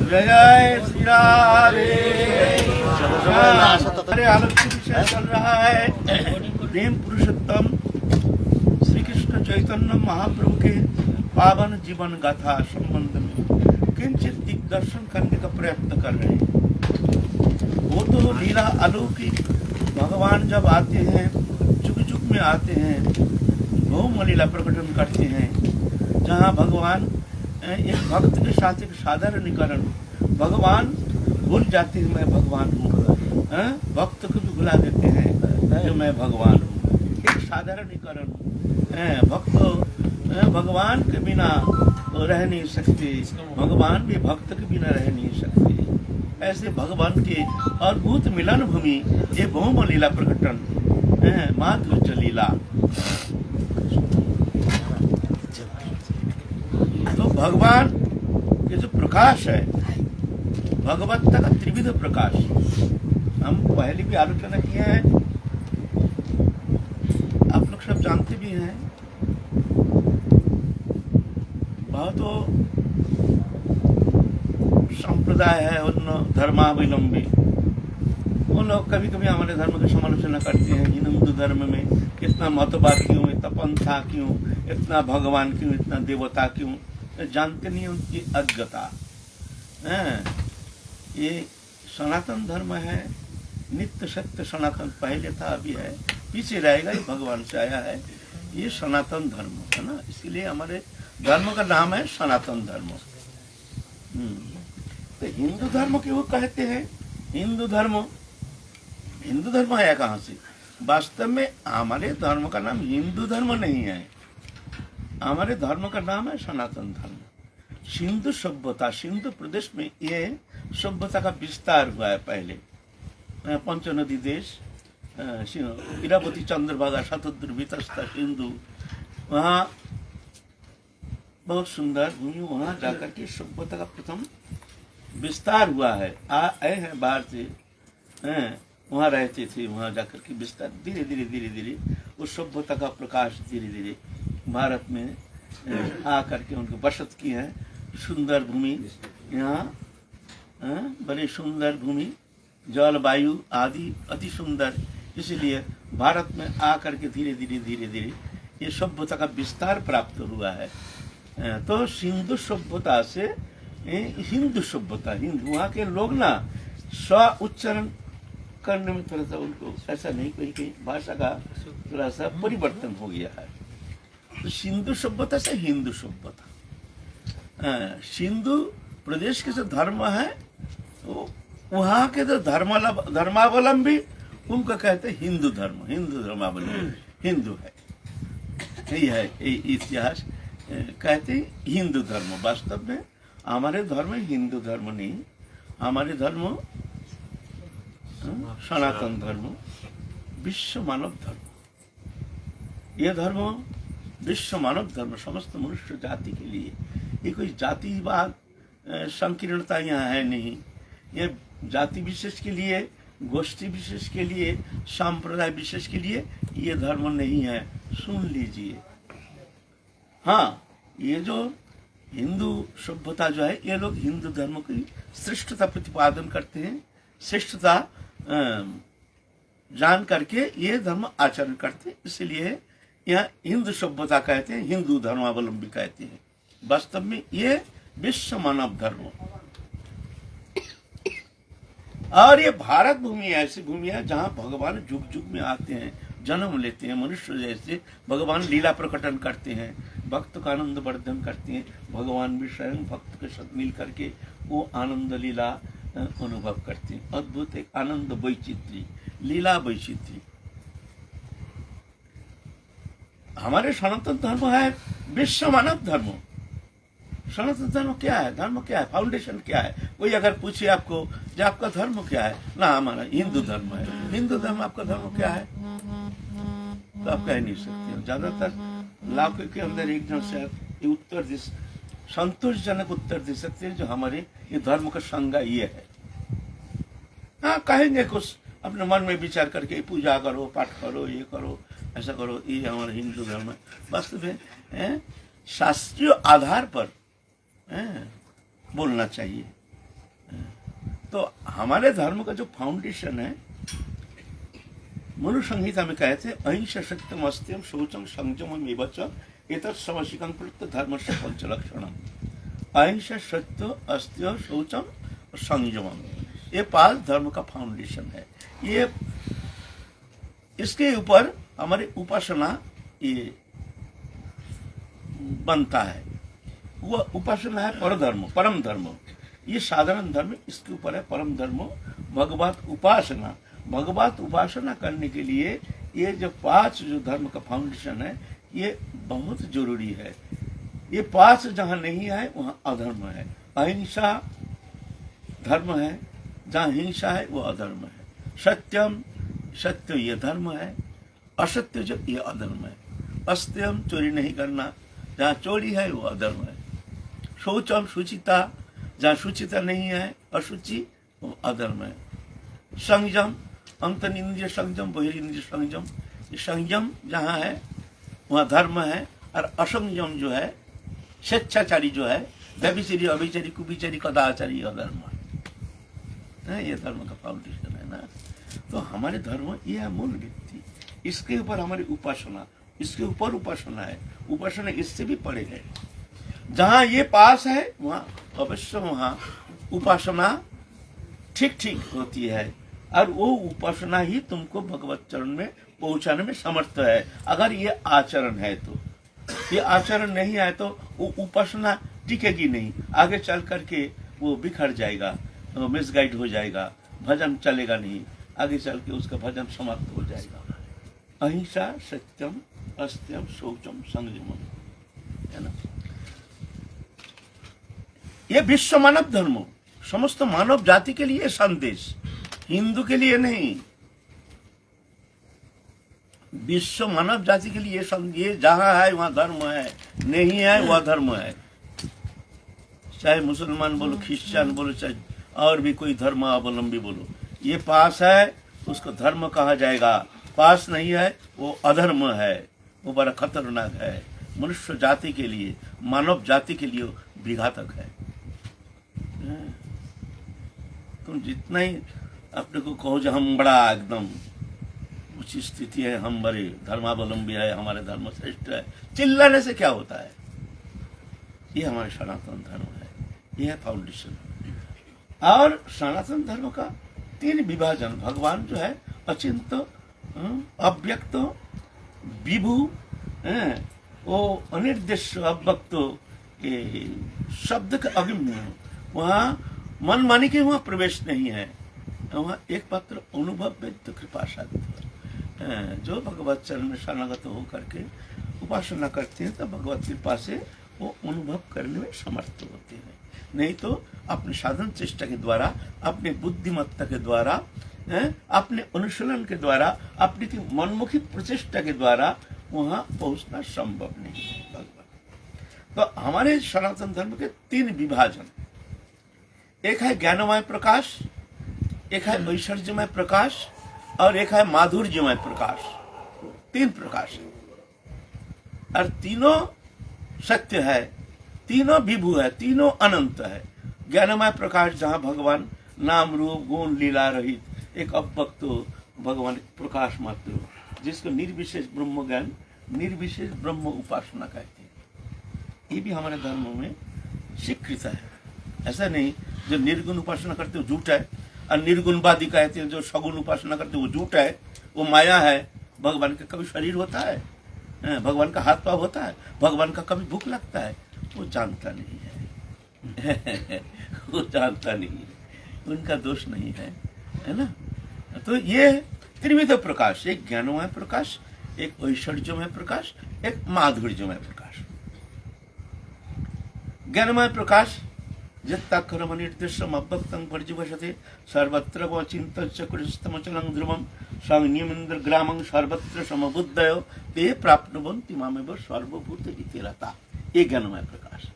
जय जय श्री राधे। हमारे आलोच्य विषय चल रहा है प्रेम पुरुषोत्तम श्री कृष्ण चैतन्य महाप्रभु के पावन जीवन गाथा संबंध में किंचित दिग्दर्शन करने का प्रयत्न कर रहे हैं। वो तो लीला अलौकिक, भगवान जब आते हैं जुग जुग में आते हैं, बहुम लीला प्रकटन करते हैं, जहाँ भगवान एक भक्त के साथ एक साधारणीकरण, भगवान भूल जाते हैं मैं भगवान हूँ, भक्त को भी भुला देते हैं जो मैं भगवान हूँ। एक साधारणीकरण, भक्त भगवान के बिना रह नहीं सकते, भगवान भी भक्त के बिना रह नहीं सकते। ऐसे भगवान के अद्भुत मिलन भूमि ये बहुम लीला प्रकटन, माधुर्य लीला। तो भगवान के जो प्रकाश है, भगवत्ता का त्रिविध प्रकाश, हम पहले भी आलोचना किए हैं, आप लोग सब जानते भी हैं। बहुत संप्रदाय है उन धर्मावलंबी, उन लोग कभी कभी हमारे धर्म की समालोचना करते हैं। हिंदू धर्म में इतना मतवाद क्यों, इतना पंथा क्यों, इतना भगवान क्यों, इतना देवता क्यों, जानते नहीं उनकी अज्ञता है। ये सनातन धर्म है, नित्य सत्य सनातन, पहले था अभी है, पीछे रहेगा, ये भगवान से आया है, ये सनातन धर्म है ना। इसलिए हमारे धर्म का नाम है सनातन धर्म। तो हिंदू धर्म क्यों कहते हैं? हिंदू धर्म आया कहाँ से? वास्तव में हमारे धर्म का नाम हिंदू धर्म नहीं है, हमारे धर्म का नाम है सनातन धर्म। सिंधु सभ्यता, सिंधु प्रदेश में ये सभ्यता का विस्तार हुआ है। पहले पंचनदी देश, इरावती चंद्रभागा शतद्र वितस्ता सिंधु, वहाँ बहुत सुंदर भूमि, वहाँ जाकर के सभ्यता का प्रथम विस्तार हुआ है। आए हैं बाहर से, वहाँ रहते थे, वहाँ जाकर के विस्तार धीरे धीरे उस सभ्यता का प्रकाश धीरे धीरे भारत में आकर के उनको बसत की है। सुंदर भूमि, यहाँ बड़े सुंदर भूमि, जलवायु आदि अति सुंदर, इसलिए भारत में आकर के धीरे धीरे ये सभ्यता का विस्तार प्राप्त हुआ है। तो सिंधु सभ्यता से हिंदू सभ्यता, हिंदू, वहाँ के लोग ना स्व उच्चारण करने में थोड़ा सा उनको ऐसा नहीं, कहीं भाषा का थोड़ा सा परिवर्तन हो गया है। तो सिंधु सभ्यता से हिंदू सभ्यता, सिंधु प्रदेश के जो धर्म है, वहाँ के जो धर्मावलंबी उनको कहते हैं हिंदू धर्म, हिंदू धर्मावलंबी हिंदू है। यही है इतिहास, कहते हैं हिंदू धर्म। वास्तव में हमारे धर्म हिंदू धर्म नहीं, हमारे धर्म सनातन धर्म, विश्व मानव धर्म। यह धर्म विश्व मानव धर्म, समस्त मनुष्य जाति के लिए। ये कोई जातिवाद संकीर्णता यहाँ है नहीं, ये जाति विशेष के लिए, गोष्ठी विशेष के लिए, संप्रदाय विशेष के लिए ये धर्म नहीं है। सुन लीजिए, हाँ, ये जो हिंदू सभ्यता जो है, ये लोग हिंदू धर्म की श्रेष्ठता प्रतिपादन करते हैं, श्रेष्ठता जान करके ये धर्म आचरण करते हैं, इसलिए यह हिंदू सभ्यता कहते हैं, हिंदू धर्मावलंबी कहते हैं। वास्तव में ये विश्व मानव धर्म, और ये भारत भूमि ऐसी भूमि है जहाँ भगवान जुग जुग में आते हैं, जन्म लेते हैं, मनुष्य जैसे भगवान लीला प्रकटन करते हैं, भक्त का आनंद वर्धन करते हैं। भगवान भी स्वयं भक्त के साथ मिल करके वो आनंद लीला अनुभव करते हैं। अद्भुत एक आनंद वैचित्री, लीला वैचित्री। हमारे सनातन धर्म है विश्व मानव धर्म। सनातन धर्म क्या है? धर्म क्या है? फाउंडेशन क्या है? कोई अगर पूछे आपको जो आपका धर्म क्या है, ना हमारा हिंदू धर्म है। हिंदू धर्म, आपका धर्म क्या है? तो आप कह नहीं सकते। ज्यादातर लाखों के अंदर एक जन से उत्तर दे, संतोषजनक उत्तर दे सकते हैं जो हमारे ये धर्म का संज्ञा ये है। हाँ, कहेंगे कुछ अपने मन में विचार करके, पूजा करो, पाठ करो, ये करो, ऐसा करो, ये हमारा हिंदू धर्म है। वास्तव में शास्त्रीय आधार पर बोलना चाहिए। तो हमारे धर्म का जो फाउंडेशन है, मनु संहिता में कहते हैं अहिंसा सत्यम अस्त्यम शौचम संयमम एवच एतत् समशिकं प्रत्य धर्म से पंच लक्षणम। अहिंसा सत्य अस्त्य शौचम और संयमम, ये 5 धर्म का फाउंडेशन है। ये इसके ऊपर हमारी उपासना ये बनता है। वह उपासना है परम धर्म। ये साधारण धर्म इसके ऊपर है परम धर्म भगवत उपासना। भगवत उपासना करने के लिए ये जो 5 जो धर्म का फाउंडेशन है ये बहुत जरूरी है। ये 5 जहाँ नहीं है वहाँ अधर्म है। अहिंसा धर्म है, जहाँ हिंसा है वो अधर्म है। सत्यम सत्य ये धर्म है, असत्य जो ये अधर्म है। अस्त्यम चोरी नहीं करना, जहाँ चोरी है वो अधर्म है। शौचम शुचिता, जहाँ शुचिता नहीं है अशुचि वो अधर्म है। संयम अंतरिंद्रिय संयम बहिरिंद्रिय संयम, ये संयम जहाँ है वहाँ धर्म है। और असंयम जो है स्वेच्छाचारी जो है व्यभिचारी अभिचारी कुभिचारी कदाचारी अधर्म है। ये धर्म का फाउंडेशन है ना। तो हमारे धर्म ये है मूल व्यक्ति, इसके ऊपर हमारी उपासना, इसके ऊपर उपासना है। उपासना इससे भी परे है। जहाँ ये पास है वहाँ अवश्य वहाँ उपासना ठीक ठीक होती है। और वो उपासना ही तुमको भगवत चरण में पहुंचाने में समर्थ है, अगर ये आचरण है तो। ये आचरण नहीं है तो वो उपासना टिकेगी नहीं, आगे चल करके वो बिखर जाएगा, मिसगाइड हो जाएगा, भजन चलेगा नहीं, आगे चल के उसका भजन समाप्त हो जाएगा। अहिंसा सत्यम अस्त्यम शौचम संयमम, है ना। ये विश्व मानव धर्म, समस्त मानव जाति के लिए संदेश, हिंदू के लिए नहीं, विश्व मानव जाति के लिए ये जहां है वहां धर्म है, नहीं है वह धर्म है। चाहे मुसलमान बोलो, क्रिश्चियन बोलो, चाहे और भी कोई धर्मावलंबी बोलो, ये पास है उसको धर्म कहा जाएगा, पास नहीं है वो अधर्म है, वो बड़ा खतरनाक है। मनुष्य जाति के लिए, मानव जाति के लिए विघातक है। तुम जितना ही अपने को कहो जो हम बड़ा एकदम ऊंची स्थिति है, हम बड़े धर्मावलंबी है, हमारे धर्म श्रेष्ठ है, चिल्लाने से क्या होता है। ये हमारे सनातन धर्म है, ये है फाउंडेशन। और सनातन धर्म का 3 विभाजन, भगवान जो है अचिंत अव्यक्त विभु, वो अनिर्देश अव्यक्त शब्द का अभिन्न, वहाँ मन मानी के वहाँ प्रवेश नहीं है, वहाँ एक मात्र अनुभव व्यक्त कृपा साध्य। जो भगवत चरण में शरणागत होकर के उपासना करते हैं तो भगवत कृपा से वो अनुभव करने में समर्थ होते हैं। नहीं तो अपने साधन चेष्टा के द्वारा, अपने बुद्धिमत्ता के द्वारा, अपने अनुशीलन के द्वारा, अपनी मनमुखी प्रचेष्टा के द्वारा वहाँ पहुँचना संभव नहीं है भगवान। तो हमारे सनातन धर्म के 3 विभाजन, एक है ज्ञानमय प्रकाश, एक है ऐश्वर्यमय प्रकाश और एक है माधुर्यमय प्रकाश। 3 प्रकाश है और तीनों सत्य है, तीनों विभु है, तीनों अनंत है। ज्ञानमय प्रकाश जहाँ भगवान नाम रूप गुण लीला रहित एक अव्यक्त भगवान प्रकाश मात्र, जिसको निर्विशेष ब्रह्म ज्ञान, निर्विशेष ब्रह्म उपासना कहते हैं। ये भी हमारे धर्म में स्वीकृत है। ऐसा नहीं जो निर्गुण उपासना करते हो झूठ है, और निर्गुणवादी कहते हैं जो सगुण उपासना करते वो झूठ है, वो माया है। भगवान का कभी शरीर होता है, भगवान का हाथ पाँव होता है, भगवान का कभी भूख लगता है, वो जानता नहीं है वो जानता नहीं है, उनका दोष नहीं है ना। तो ये त्रिविध प्रकाश, एक ज्ञानमय प्रकाश, एक ऐश्वर्यमय प्रकाश, एक माधुर्यमय प्रकाश। ज्ञानमय प्रकाश यत्ता कर्म निर्देशम अव्यक्तं परिजीवसते सर्वत्र चिन्तचक्रस्तमचलं ध्रुवं संयमेन्द्र ग्रामं सर्वत्र समबुद्धय ते प्राप्नुवन्ति मामेव सर्वभूत इति रता। ये ज्ञानमय प्रकाश।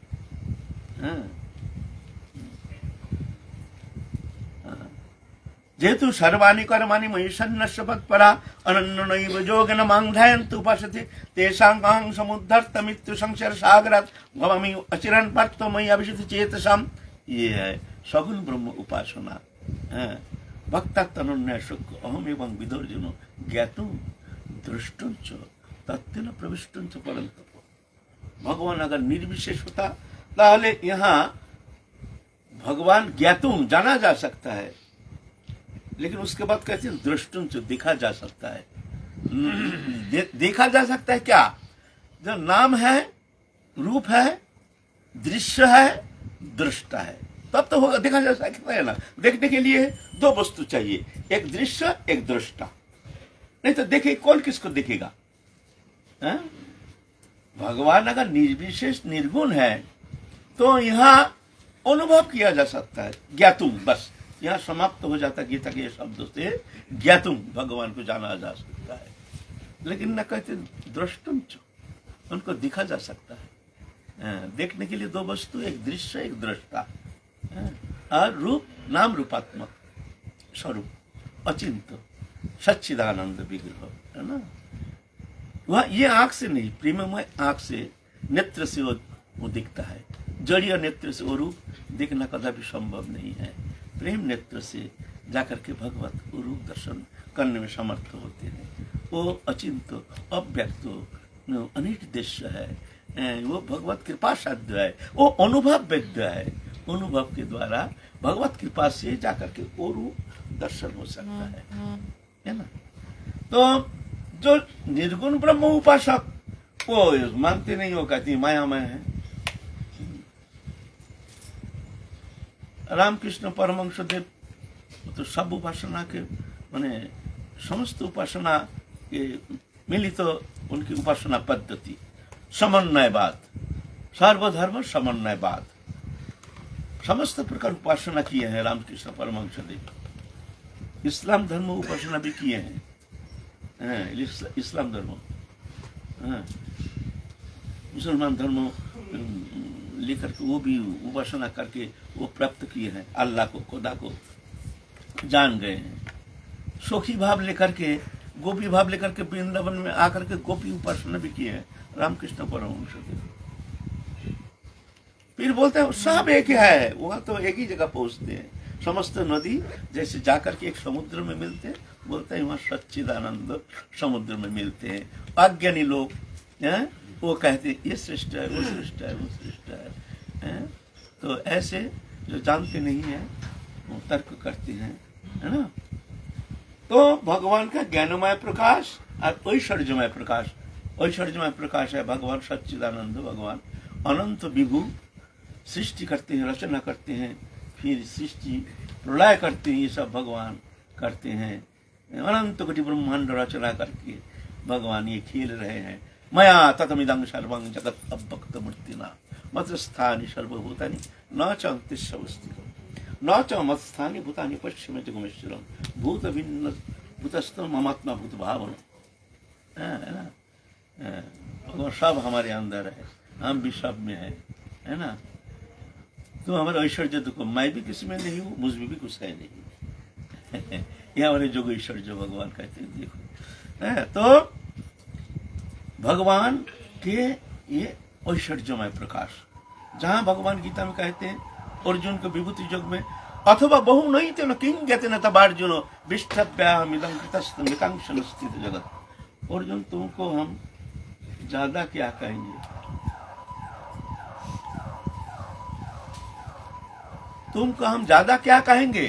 जेतु सर्वाणि कर्माणि मयि सन्न्यस्य मत्परा अनन्यनैव योगेन मां ध्यायन्तु उपासते तेषां अहं समुद्धर्तमित्यु संसार सागरात् भवामि अचिरन् पार्थो मयि अभिषित चेतसाम्। ये है सगुण ब्रह्म उपासना, भक्ता तनन्या सुख अहम एवं विदर्जुन ज्ञातुम दृष्टुंच तत्तेन प्रविष्टुंच परंतप। भगवान अगर निर्विशेष होता ताहले यहाँ भगवान ज्ञातुम जाना जा सकता है, लेकिन उसके बाद कहते हैं दृष्टुंच देखा जा सकता है। देखा जा सकता है क्या? जो नाम है, रूप है, दृश्य है, दृष्टा है, तब तो होगा, देखा जा सकता है ना। देखने के लिए दो वस्तु चाहिए, एक दृश्य एक दृष्टा, नहीं तो देखे कौन किसको देखेगा? भगवान अगर निर्विशेष निर्गुण है तो यहाँ अनुभव किया जा सकता है। ज्ञातुम, बस यहाँ समाप्त हो जाता गीता के शब्दों से, ज्ञातुम भगवान को जाना जा सकता है। लेकिन न कहते दृष्टुम, उनको दिखा जा सकता है। देखने के लिए दो वस्तु, एक दृश्य एक दृष्टा, और रूप नाम रूपात्मक स्वरूप अचिंत सच्चिदानंद विग्रह, है ना। वह ये आंख से नहीं, प्रेममय आंख से, नेत्र से वो दिखता है। जड़ीय नेत्र से वो रूप देखना कदापि संभव नहीं है। प्रेम नेत्र से जाकर के भगवत वो रूप दर्शन करने में समर्थ होते हैं। वो अचिंत अव्यक्त अनिट दृश्य है, वो भगवत कृपा साध्य है, वो अनुभव वेद्य है। अनुभव के द्वारा भगवत कृपा से जाकर के वो रूप दर्शन हो सकता है ना। तो जो निर्गुण ब्रह्म उपासक वो मानते नहीं, वो कहती मायामय है। रामकृष्ण परमहंस देव तो सब उपासना के माने समस्त उपासना के मिलित तो उनकी उपासना पद्धति समन्वयवाद, सर्वधर्म समन्वयवाद, समस्त प्रकार उपासना किए हैं रामकृष्ण परमहंस देव। इस्लाम धर्म उपासना भी किए हैं, इस्लाम धर्म, मुसलमान धर्म लेकर के वो भी उपासना करके वो प्राप्त किए हैं, अल्लाह को, खुदा को जान गए हैं। सोखी भाव लेकर के, गोपी भाव लेकर के वृंदावन में आकर के गोपी उपासना भी किए हैं रामकृष्ण परमहंस देव। फिर बोलते हैं सब एक है, वहां तो एक ही जगह पहुंचते हैं। समस्त नदी जैसे जाकर के एक समुद्र में मिलते हैं, बोलते हैं वहां सच्चिदानंद समुद्र में मिलते हैं। अज्ञानी लोग वो कहते हैं ये श्रेष्ठ है, वो श्रेष्ठ है, वो श्रेष्ठ है। तो ऐसे जो जानते नहीं है वो तर्क करते हैं, है ना। तो भगवान का ज्ञानमय प्रकाश और ऐश्वर्यमय प्रकाश, ऐश्वर्यमय प्रकाश है भगवान सच्चिदानंद, भगवान अनंत विभु सृष्टि करते हैं, रचना करते हैं, फिर सृष्टि प्रलय करते हैं, ये सब भगवान करते हैं। अनंत कोटि ब्रह्मांड रचना करके भगवान ये खेल रहे हैं। मया ततमिदं सर्वं जगत् अव्यक्त मूर्तिना मत स्थानि सर्वभूतानि न च अंतिस्वस्थितम् न च मत स्थानि भूतानि पश्चिमे जगमेश्वरम् भूत भिन्न भूतस्थं ममात्मा भूत भावन। है ना, भगवान सब हमारे अंदर है, हम भी सब में है ना। तो हमारे ऐश्वर्य देखो, मैं भी किसी में नहीं हूँ, मुझ में भी कुछ है नहीं। ये हमारे जोग ऐश्वर्य भगवान कहते हैं। देखो तो भगवान के ये ऐश्वर्यमय प्रकाश, जहाँ भगवान गीता में कहते हैं अर्जुन को विभूति योग में अथवा बहु नहीं थे न किंग कहते न तब अर्जुन विष्ठव्यामिदं कृतस्तम विकांक्षन स्थित जगत। अर्जुन तुमको हम ज्यादा क्या कहेंगे, तुमको हम ज्यादा क्या कहेंगे,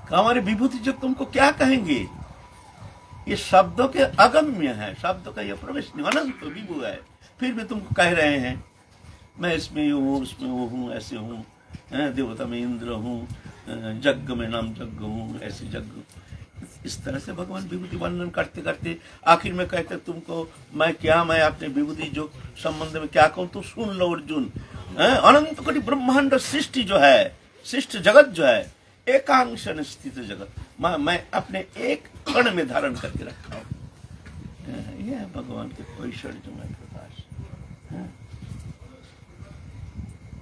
हमारे विभूति योग तुमको क्या कहेंगे। ये शब्दों के अगम्य है, शब्दों का ये प्रवेश नहीं, अनंत विभु है। फिर भी तुमको कह रहे हैं मैं इसमें हूँ, उसमें वो हूँ, ऐसे हूँ, देवता में इंद्र हूँ, यज्ञ में नाम यज्ञ हूँ, ऐसे यज्ञ। इस तरह से भगवान विभूति वर्णन करते करते आखिर में कहते तुमको मैं क्या, मैं अपने विभूति जो संबंध में क्या कहूँ, तो सुन लो अर्जुन। अनंत कोटि ब्रह्मांड सृष्टि जो है, सृष्टि जगत जो है, एकांश स्थित जगत मैं अपने एक कण में धारण करके रखा हूँ। यह है भगवान के ऐश्वर्यमय प्रकाश।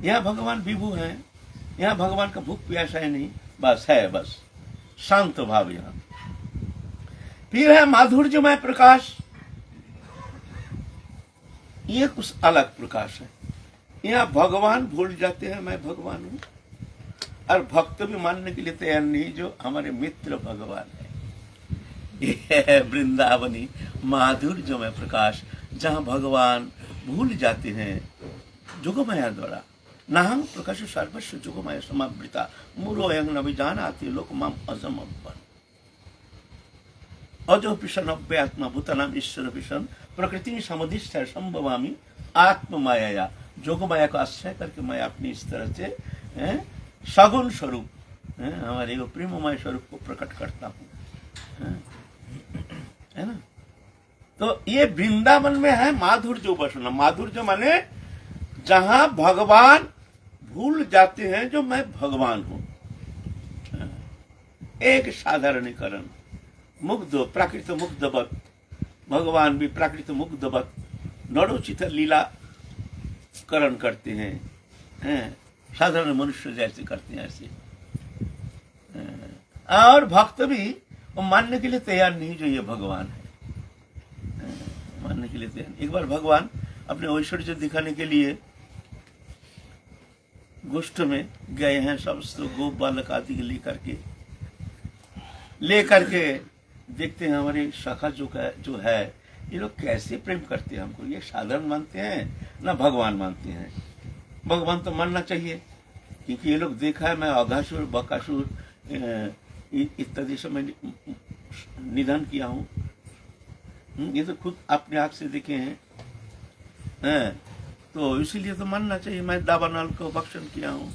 यह भगवान विभु है, यहाँ भगवान का भूख प्यासा है नहीं, बस है, बस शांत भाव यहाँ। फिर है माधुर्यमय प्रकाश, ये कुछ अलग प्रकाश है। यहाँ भगवान भूल जाते हैं मैं भगवान हूँ, और भक्त भी मानने के लिए तैयार नहीं जो हमारे मित्र भगवान है। ये है वृंदावनी माधुर्यमय प्रकाश, जहाँ भगवान भूल जाते हैं जोगमाया द्वारा। नाहं प्रकाश सर्वस्व जोगमाया समावृता मूरो यं न विजानाति लोक माम अजमब्बन। अजो पिशन अव्यात्मा भूतानाम ईश्वर पिशन प्रकृति समुदिष्ट संभवामी आत्म माया। जोगमाया को आश्रय करके मैं अपनी इस तरह से सगुण स्वरूप हमारे प्रेममय स्वरूप को प्रकट करता हूँ, है ना। तो ये वृंदावन में है माधुर्य उपासना। माधुर्य माने जहां भगवान भूल जाते हैं जो मैं भगवान हूं। एक साधारणीकरण, मुग्ध प्राकृत मुग्धवत, भगवान भी प्राकृत मुग्धवत नरोचित लीला करण करते हैं, साधारण मनुष्य जैसे करते हैं ऐसे। और भक्त भी वो मानने के लिए तैयार नहीं जो ये भगवान है, मानने के लिए तैयार। एक बार भगवान अपने ऐश्वर्य दिखाने के लिए गोष्ठ में गए हैं, सब गोप बालक आदि लेकर के देखते हैं हमारे शाखा जो है ये लोग कैसे प्रेम करते हैं हमको। ये साधारण मानते हैं ना भगवान मानते हैं। भगवान तो मानना चाहिए, क्योंकि ये लोग देखा है मैं अघासुर बकासुर इत्यादि समय निधन किया हूँ। ये तो खुद अपने आँख से देखे हैं, तो इसीलिए तो मानना चाहिए। मैं दावानल को भक्षण किया हूँ,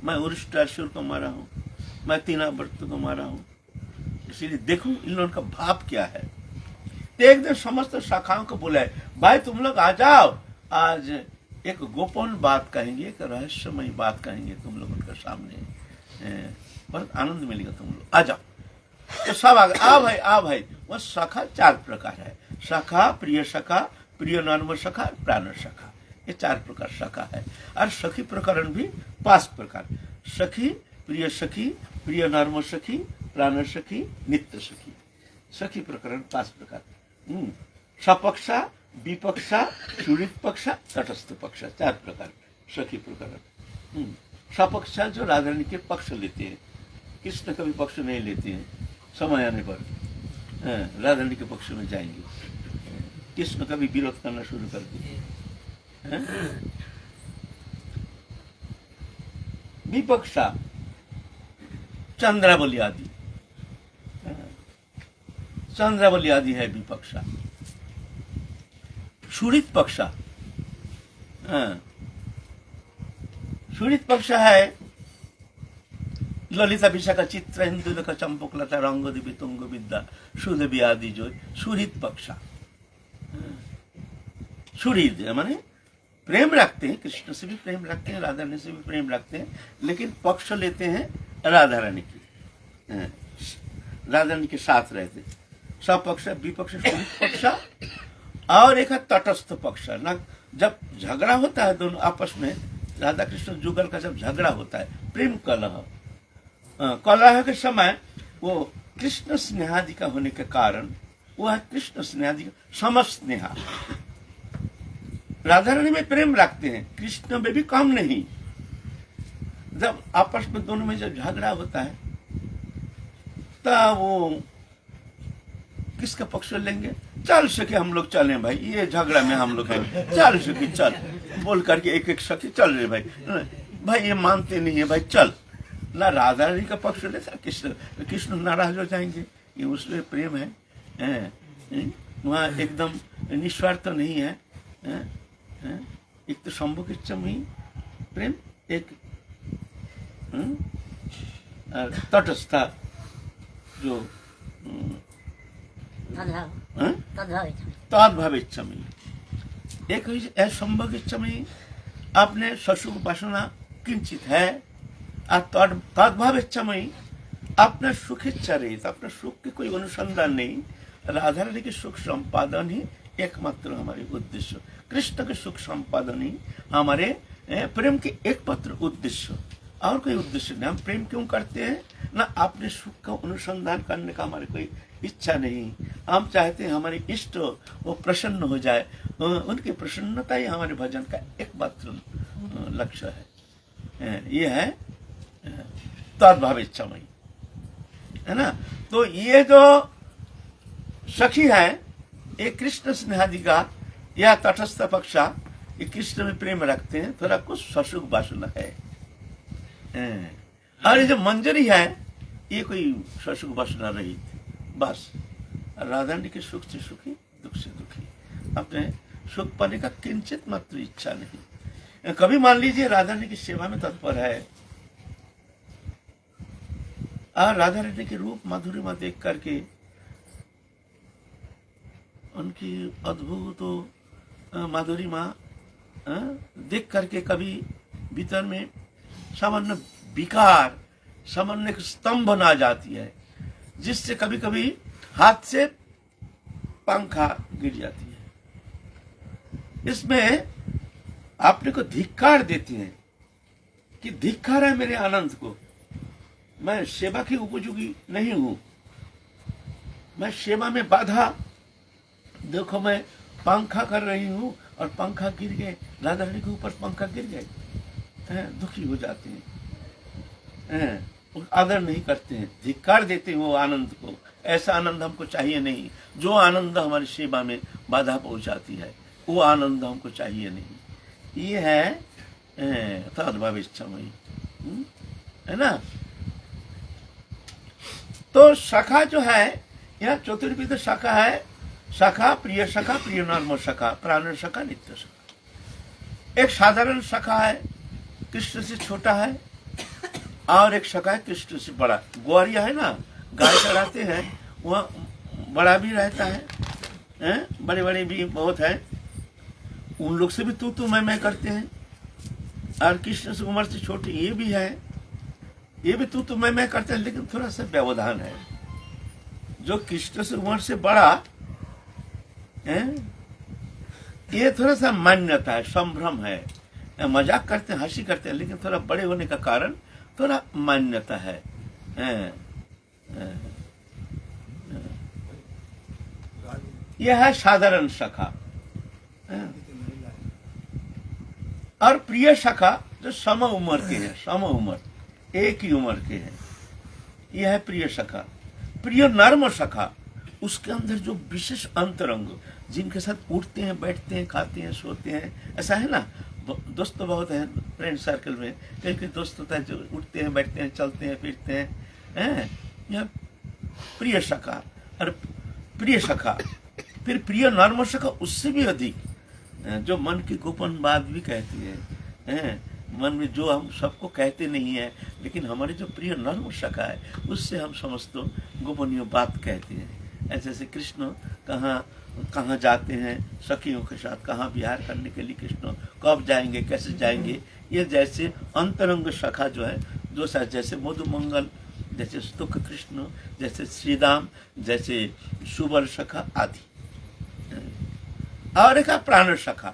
मैं उरिष्टासुर को मारा हूँ, मैं तीनावर्त को मारा हूँ, इसीलिए देखूं इन लोगों का भाव क्या है। तो एक दिन समस्त शाखाओं को बुलाए, भाई तुम लोग आ जाओ, आज एक गोपन बात कहेंगे, एक रहस्यमय बात कहेंगे तुम लोग उनके सामने, बहुत आनंद मिलेगा, तुम लोग आ जाओ। तो सब आ गए, आ भाई। वह शाखा 4 प्रकार है, शाखा, प्रिय शाखा, प्रिय नर्म शाखा, प्राण शाखा, ये 4 प्रकार शाखा है। और सखी प्रकरण भी 5 प्रकार, सखी, प्रिय नर्म सखी, प्राण सखी, नित्य सखी। सखी प्रकरण 5 प्रकार, सपक्षा, विपक्षा, सुहृद पक्षा, तटस्थ पक्षा, 4 प्रकार सखी प्रकरण। सपक्षा जो राधा रानी के पक्ष लेते हैं, कृष्ण का भी पक्ष नहीं लेते हैं, समय आने पर राधा रानी के पक्ष में जाएंगे, कृष्ण का भी विरोध करना शुरू कर दिए। विपक्षा चंद्रावली आदि, चंद्रावली आदि है विपक्षा। सुहृद पक्षा, सुहृद पक्षा है ललिता विशाखा चित्र हिंदुलका चंपकलता रंग देवी तुंग विद्या सुदेवी आदि जो सुहृद पक्षा। सुहृद माने प्रेम रखते हैं, कृष्ण से भी प्रेम रखते हैं, राधा रानी से भी प्रेम रखते हैं, लेकिन पक्ष लेते हैं राधा रानी की, राधा रानी के साथ रहते। सपक्ष, विपक्ष, सुहृद पक्षा। और एक है तटस्थ पक्ष ना, जब झगड़ा होता है दोनों आपस में, राधा कृष्ण जुगल का जब झगड़ा होता है, प्रेम कलह, कलह के समय वो कृष्ण स्नेहादि का होने के कारण वो है कृष्ण स्नेहादि का समस्नेहा। राधा रानी में प्रेम रखते हैं, कृष्ण में भी कम नहीं। जब आपस में दोनों में जब झगड़ा होता है तब वो किसका पक्ष लेंगे? चल सके हम लोग चलें भाई, ये झगड़ा में हम लोग हैं, चल सके चल बोल करके एक सखी चल रहे भाई ये मानते नहीं है भाई चल ना। राधा रानी का पक्ष लेता कृष्ण नाराज हो जाएंगे, ये उसमें प्रेम है, वहाँ एकदम निस्वार्थ तो नहीं है, एक तो शंभु की चमी प्रेम, एक तटस्था जो तद्भाव इच्छामी, एक संभव इच्छामी आपने ससुख वासना किंचित है, और तद्भाव इच्छामी अपना सुख इच्छा रही, अपना सुख की कोई अनुसंधान नहीं। राधा रानी के सुख संपादन ही एकमात्र हमारे उद्देश्य, कृष्ण के सुख संपादन ही हमारे प्रेम के एकमात्र उद्देश्य, और कोई उद्देश्य नहीं। हम प्रेम क्यों करते हैं ना, अपने सुख का अनुसंधान करने का हमारे कोई इच्छा नहीं। हम चाहते हैं हमारे इष्ट वो प्रसन्न हो जाए, उनकी प्रसन्नता ही हमारे भजन का एकमात्र लक्ष्य है। ये है तद्भावेच्छमयी, है ना। तो ये जो सखी है, ये कृष्ण स्नेहाधिका या तटस्थ पक्षा, ये कृष्ण में प्रेम रखते हैं, थोड़ा कुछ ससुख वासना है। और ये जो मंजरी है, ये कोई ससुख वासना रहित, बस राधा रानी के सुख से सुखी, दुख से दुखी, अपने सुख पाने का किंचित मात्र इच्छा नहीं। कभी मान लीजिए राधा रानी की सेवा में तत्पर है और राधा रानी के रूप माधुर्य देख करके, उनकी अद्भुत माधुरिमा देख करके कभी भीतर में सामान्य विकार, सामान्य स्तंभ बना जाती है, जिससे कभी कभी हाथ से पंखा गिर जाती है। इसमें आपने को धिक्कार देती हैं कि धिक्कार है मेरे आनंद को, मैं सेवा की उपयोगी नहीं हूं, मैं सेवा में बाधा, देखो मैं पंखा कर रही हूं और पंखा गिर गए, राधा रानी के ऊपर पंखा गिर गए, दुखी हो जाते हैं, आदर नहीं करते हैं, धिक्कार देते हैं वो आनंद को। ऐसा आनंद हमको चाहिए नहीं, जो आनंद हमारी सेवा में बाधा पहुंचाती है, वो आनंद हमको चाहिए नहीं। ये है तद्भावेच्छमयी, है ना। तो शाखा जो है, यह चतुर्विध शाखा है। शाखा प्रिय शाखा, प्रिय नर्म शाखा, प्राण शाखा, नित्य शाखा। एक साधारण शाखा है, कृष्ण से छोटा है, और एक शाखा है कृष्ण से बड़ा। ग्वारिया है ना, गाय चढ़ाते हैं, वह बड़ा भी रहता है, बड़े बड़े भी बहुत है, उन लोग से भी तू मैं करते हैं। और कृष्ण से उम्र से छोटे ये भी है, ये भी तू मैं करते हैं, लेकिन थोड़ा सा व्यवधान है। जो कृष्ण से उम्र से बड़ा है, ये थोड़ा सा मान्यता है, संभ्रम है, मजाक करते हैं, हंसी करते हैं, लेकिन थोड़ा बड़े होने का कारण थोड़ा मान्यता है। यह है साधारण शाखा। और प्रिय शाखा जो सम उम्र के हैं, सम उम्र, एक ही उम्र के हैं, यह है प्रिय शाखा। प्रिय नर्म शाखा, उसके अंदर जो विशेष अंतरंग, जिनके साथ उठते हैं, बैठते हैं, खाते हैं, सोते हैं, ऐसा है ना। दोस्त तो बहुत है फ्रेंड सर्कल में, कई दोस्त होता है जो उठते हैं, बैठते हैं, चलते हैं, फिरते हैं, यह प्रिय शाखा। और प्रिय शाखा, फिर प्रिय नर्म शाखा, उससे भी अधिक, जो मन की गोपन बात भी कहती है, मन में जो हम सबको कहते नहीं है, लेकिन हमारी जो प्रिय नर्म शाखा है, उससे हम समस्त गोपनीय बात कहते हैं। ऐसे ऐसे कृष्ण कहाँ जाते हैं सखियों के साथ, कहाँ विहार करने के लिए कृष्ण कब जाएंगे, कैसे जाएंगे, ये जैसे अंतरंग शाखा जो है, जो जैसे मधुमंगल, जैसे स्तुक कृष्ण, जैसे श्रीदाम, जैसे सुबर शाखा आदि। और एक प्राण शाखा।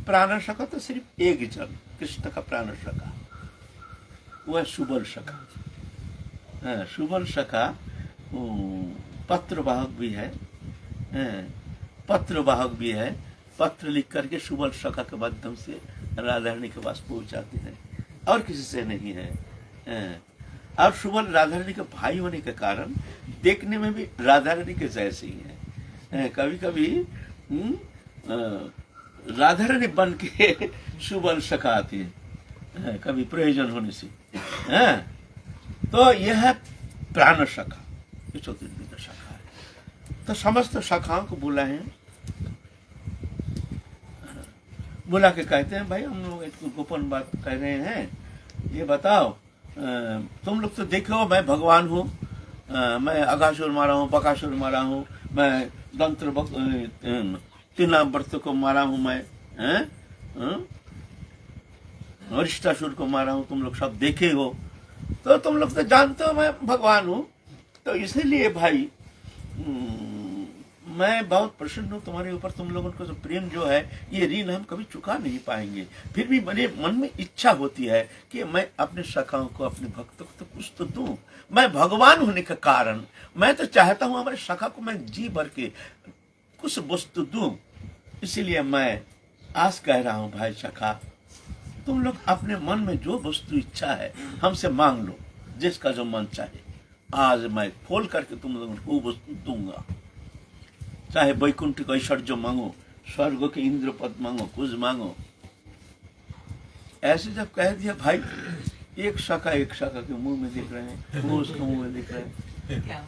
प्राण शाखा तो सिर्फ एक जन, कृष्ण का प्राण शाखा, वह सुबर शाखा। सुबर शाखा पत्रवाहक भी है, पत्रवाहक भी है, पत्र लिख करके सुबल शाखा के माध्यम से राधा रानी के पास पहुंचाते हैं, और किसी से नहीं है। और सुबल राधा रानी के भाई होने के कारण देखने में भी राधा रानी के जैसे ही है। कभी कभी राधा रानी बन के सुबल शाखा आती है, कभी प्रयोजन होने से। तो यह है प्राण शाखा, चतुर्विध शाखा है। तो समस्त शाखाओं को बुलाए, बुला के कहते हैं, भाई हम लोग एक गोपन बात कह रहे हैं, ये बताओ, तुम लोग तो देखो मैं भगवान हूँ, मैं अगासुर मारा हूँ, बकासुर मारा हूँ, मैं दंत्र तीनावर्त को मारा हूँ, मैं अरिष्टासुर को मारा हूँ, तुम लोग सब देखे हो, तो तुम लोग तो जानते हो मैं भगवान हूँ। तो इसीलिए भाई मैं बहुत प्रसन्न हूँ तुम्हारे ऊपर, तुम लोगों को जो प्रेम जो है, ये ऋण हम कभी चुका नहीं पाएंगे। फिर भी मेरे मन में इच्छा होती है कि मैं अपने सखाओं को, अपने भक्तों को तो कुछ तो दूं। मैं भगवान होने के कारण मैं तो चाहता हूँ हमारे सखा को मैं जी भर के कुछ वस्तु दूं। इसीलिए मैं आज कह रहा हूँ, भाई सखा, तुम लोग अपने मन में जो वस्तु इच्छा है हमसे मांग लो, जिसका जो मन चाहे आज मैं खोल करके तुम लोगों को वो वस्तु दूंगा। चाहे वैकुंठ ऐश्वर्य मांगो, स्वर्ग के इंद्र पद मांगो, कुछ मांगो। ऐसे जब कह दिया भाई, एक शाखा के मुंह में दिख रहे हैं, वो उसके मुंह में दिख रहे हैं।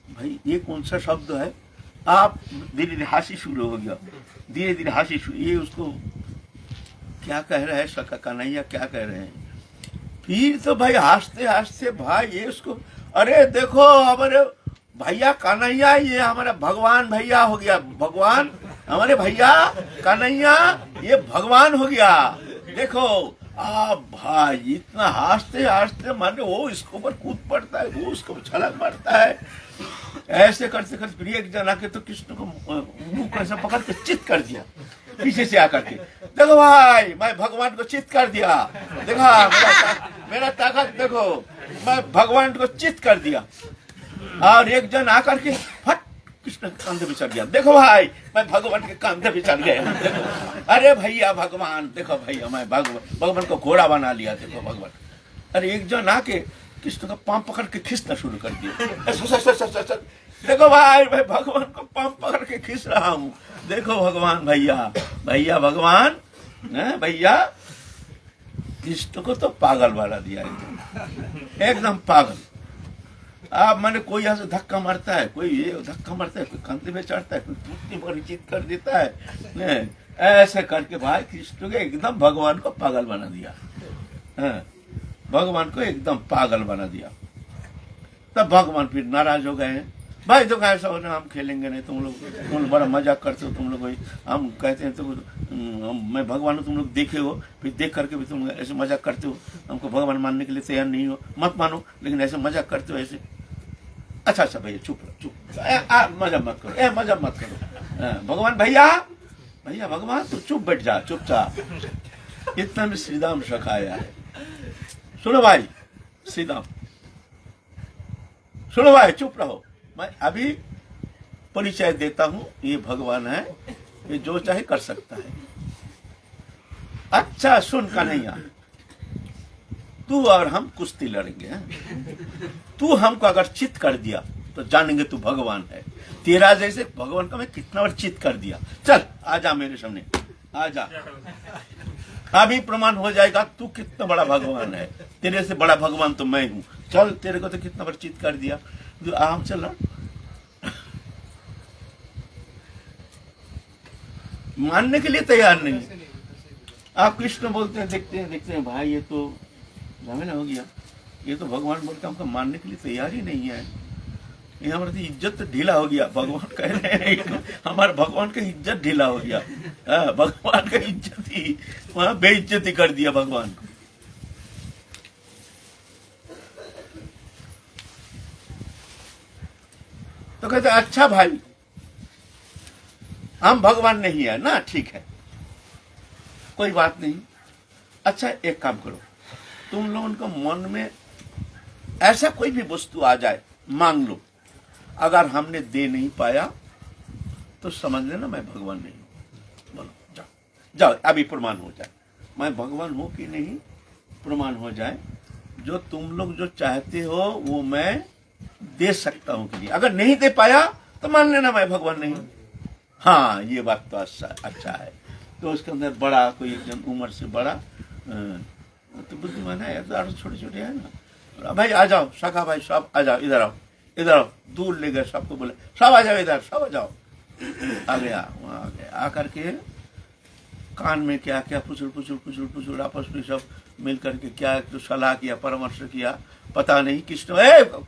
भाई ये कौन सा शब्द है? आप धीरे धीरे हंसी शुरू हो गया, धीरे धीरे हंसी शुरू। ये उसको क्या कह रहा है शाखा कन्हैया, क्या कह रहे हैं? फिर तो भाई हंसते हंसते भाई ये उसको, अरे देखो हमारे भैया कन्हैया, ये हमारा भगवान भैया हो गया। भगवान हमारे भैया कन्हैया ये भगवान हो गया। देखो भाई इतना हंसते हंसते माने वो इसके ऊपर कूद पड़ता है, वो उसको छलांग मारता है। ऐसे करते करते फिर एक जना के तो कृष्ण को मुंह को ऐसा पकड़ के चित कर दिया पीछे से आकर के। देखो भाई मैं भगवान को चित कर दिया, देखा मेरा ताकत देखो, मैं भगवान को चित कर दिया। और एक जन आकर के फट कृष्ण के कंधे पे चढ़ गया। देखो भाई मैं भगवान के कंधे पे चढ़ गया। अरे भैया भगवान, देखो भैया मैं भगवान को घोड़ा बना लिया। देखो भगवान। अरे एक जन आके कृष्ण का पांव पकड़ के खींचना शुरू कर दिया। देखो भाई मैं भगवान को पांव पकड़ के खींच रहा हूँ। देखो भगवान भैया, भैया भगवान, भैया कृष्ण को तो पागल वाला दिया, एकदम पागल। आप मैंने कोई यहाँ से धक्का मारता है, कोई ये धक्का मारता है, कोई कंधे पे चढ़ता है, कोई टूटती पर चित कर देता है। ऐसे करके भाई कृष्ण को एकदम भगवान को पागल बना दिया। भगवान को एकदम पागल बना दिया। तब भगवान फिर नाराज हो गए। भाई तो ऐसा हो रहा हम खेलेंगे नहीं, तुम लोग बड़ा मजाक करते हो। तुम लोग हम कहते हैं तो मैं भगवान तुम लोग देखे हो, फिर देख करके भी तुम ऐसे मजाक करते हो। हमको भगवान मानने के लिए तैयार नहीं हो, मत मानो, लेकिन ऐसे मजाक करते हो ऐसे। अच्छा भैया चुप मजा मत करो, मजा मत करो। भगवान भैया भैया भगवान तो चुप बैठ जा, चुपचाप। इतना में श्रीराम सखाया है। सुनो भाई श्रीराम, सुनो भाई चुप रहो, मैं अभी परिचय देता हूं। ये भगवान है, ये जो चाहे कर सकता है। अच्छा सुन कन्हैया, तू और हम कुश्ती लड़ेंगे। तू हमको अगर चित कर दिया तो जानेंगे तू भगवान है। तेरा जैसे भगवान का मैं कितना बार चित कर दिया। चल आजा मेरे सामने, आजा, अभी प्रमाण हो जाएगा तू कितना बड़ा भगवान है। तेरे से बड़ा भगवान तो मैं हूँ। चल तेरे को तो कितना बार चित कर दिया। हम चल मानने के लिए तैयार नहीं। आप कृष्ण बोलते हैं, देखते हैं भाई ये तो झमेला हो गया, ये तो भगवान बोलते हमको मानने के लिए तैयार ही नहीं है। ये हमारा तो इज्जत तो ढीला हो गया। भगवान कह रहे हैं हमारे भगवान का इज्जत ढीला हो गया। भगवान का इज्जत ही वहां बेइज्जती कर दिया भगवान को। तो कहते अच्छा भाई हम भगवान नहीं है ना, ठीक है कोई बात नहीं। अच्छा एक काम करो, तुम लोगों को मन में ऐसा कोई भी वस्तु आ जाए, मांग लो। अगर हमने दे नहीं पाया तो समझ लेना मैं भगवान नहीं हूं। बोलो जाओ जाओ, अभी प्रमाण हो जाए मैं भगवान हूं कि नहीं, प्रमाण हो जाए। जो तुम लोग जो चाहते हो वो मैं दे सकता हूं कि नहीं। अगर नहीं दे पाया तो मान लेना मैं भगवान नहीं हूं। हाँ ये बात तो अच्छा है। तो उसके अंदर बड़ा कोई एकदम उम्र से बड़ा तो बुद्धिमान है, छोटे छोटे है ना। भाई आ जाओ शाखा भाई, सब आ जाओ, इधर आओ, इधर आओ। दूर ले गए सबको, बोले सब आ जाओ इधर, सब आ जाओ। आ गया, वहां आ गया, आकर के कान में क्या क्या पुचुर आपस में सब मिल करके क्या तो सलाह किया, परामर्श किया, पता नहीं कृष्ण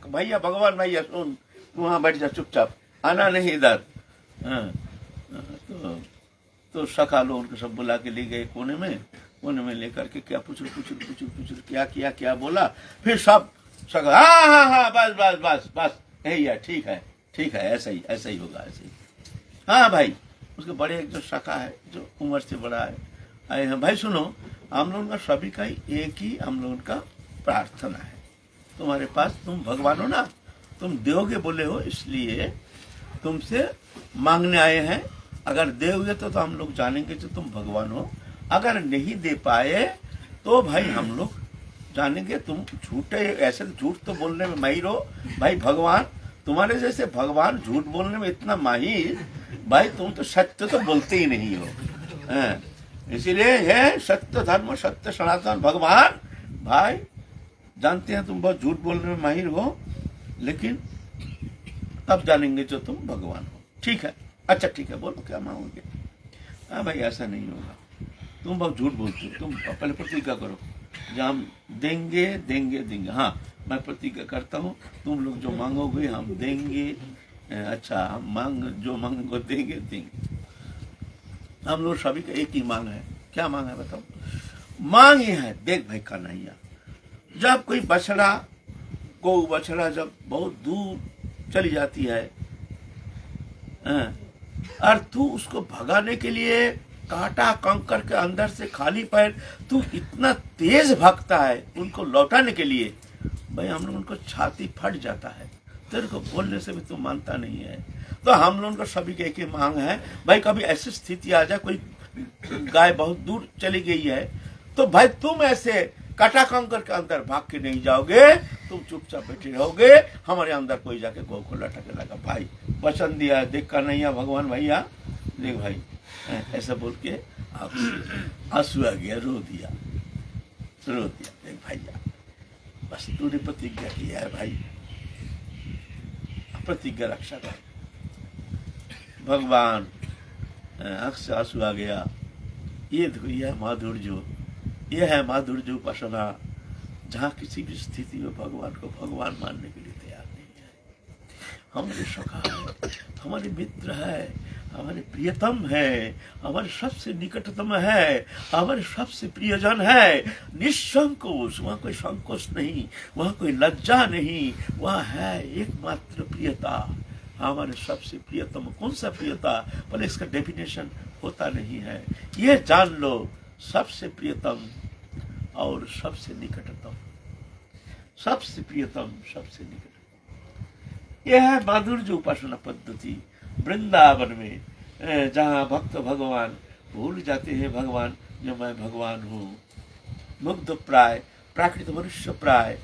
भैया भगवान भैया सुन, वहां बैठ जा चुपचाप, आना नहीं इधर। तो सखा लोग उनको सब बुला के ले गए कोने में लेकर के क्या पुचुर क्या बोला। फिर सब सखा हाँ बस यही है, ठीक है, ऐसा ही होगा, ऐसे ही। हाँ भाई उसके बड़े एक जो सखा है जो उम्र से बड़ा है, आए हैं। भाई सुनो, हम लोगों का सभी का एक ही हम लोगों का प्रार्थना है। तुम्हारे पास तुम भगवान हो ना, तुम दोगे बोले हो, इसलिए तुमसे मांगने आए हैं। अगर दोगे तो हम लोग जानेंगे कि तुम भगवान हो। अगर नहीं दे पाए तो भाई हम लोग जानेंगे तुम झूठे, ऐसे झूठ तो बोलने में माहिर हो भाई। भगवान तुम्हारे जैसे भगवान झूठ बोलने में इतना माहिर भाई, तुम तो सत्य तो बोलते ही नहीं हो। इसीलिए है सत्य धर्म सत्य सनातन भगवान। भाई जानते हैं तुम बहुत झूठ बोलने में माहिर हो, लेकिन तब जानेंगे जो तुम भगवान हो। ठीक है, अच्छा ठीक है, बोलो क्या मांगोगे। हाँ भाई ऐसा नहीं होगा, तुम बहुत झूठ बोलते हो। तुम पहले प्रतिज्ञा करो, जब हम देंगे देंगे देंगे। हाँ मैं प्रतिज्ञा करता हूँ, तुम लोग जो मांगोगे हम देंगे। अच्छा हम मांग जो मांगोगे देंगे देंगे। हम लोग सभी का एक ही मांग है। क्या मांग है बताओ। मांग ये है, देख भाई कन्हैया, जब कोई बछड़ा को बछड़ा जब बहुत दूर चली जाती है और तू उसको भगाने के लिए कांटा कंकर के अंदर से खाली पैर तू इतना तेज भागता है उनको लौटाने के लिए, भाई हम लोग उनको छाती फट जाता है। तेरे को बोलने से भी तू मानता नहीं है। तो हम लोगों का सभी के एक ही मांग है भाई, कभी ऐसी स्थिति आ जाए कोई गाय बहुत दूर चली गई है तो भाई तुम ऐसे काटा कंकर के अंदर भाग के नहीं जाओगे, तुम चुपचाप बैठे रहोगे, हमारे अंदर कोई जाके गौ को लटके लगा। भाई वचन दिया है, देख कर नहीं भगवान भैया, देख भाई ऐसा बोल के आंसू आ गया, रो दिया। देख भैया बस तूने प्रतिज्ञा किया है भाई, प्रतिज्ञा रक्षा कर। भगवान आंख से आंसू आ गया। ये देखो यह है माधुर्य उपासना, जहाँ किसी भी स्थिति में भगवान को भगवान मानने के लिए तैयार नहीं है। हमारे सखा है, हमारे मित्र है, हमारे प्रियतम है, हमारे सबसे निकटतम है, हमारे सबसे प्रियजन है। निसंकोच, वहाँ कोई संकोच नहीं, वहाँ कोई लज्जा नहीं, वहाँ है एकमात्र प्रियता। हमारे सबसे प्रियतम, कौन सा प्रियता, पर इसका डेफिनेशन होता नहीं है। ये जान लो, सबसे प्रियतम और सबसे निकटतम, सबसे प्रियतम सबसे निकटतम। यह है माधुर्य उपासना पद्धति वृंदावन में, जहाँ भक्त भगवान भूल जाते हैं भगवान जो मैं भगवान हूँ। मुग्ध प्राय, प्राकृत मनुष्य प्राय,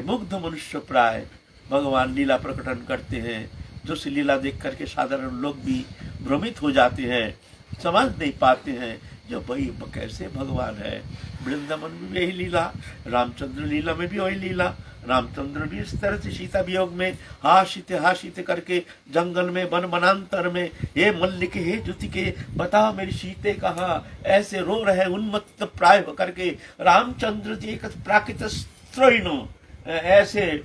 मुग्ध मनुष्य प्राय भगवान लीला प्रकटन करते हैं, जो सी लीला देख करके साधारण लोग भी भ्रमित हो जाते हैं, समझ नहीं पाते हैं जो भाई कैसे भगवान है। वृंदावन में भी यही लीला, रामचंद्र लीला में भी वही लीला। रामचंद्र भी इस तरह से सीता वियोग में हाशिते करके जंगल में वन वनांतर में, हे मल्लिके हे जुतिके बता मेरी सीते कहाँ, ऐसे रो रहे उन्मत्त प्राय होकर के। रामचंद्र जी एक प्राकृत स्त्रोइनो, ऐसे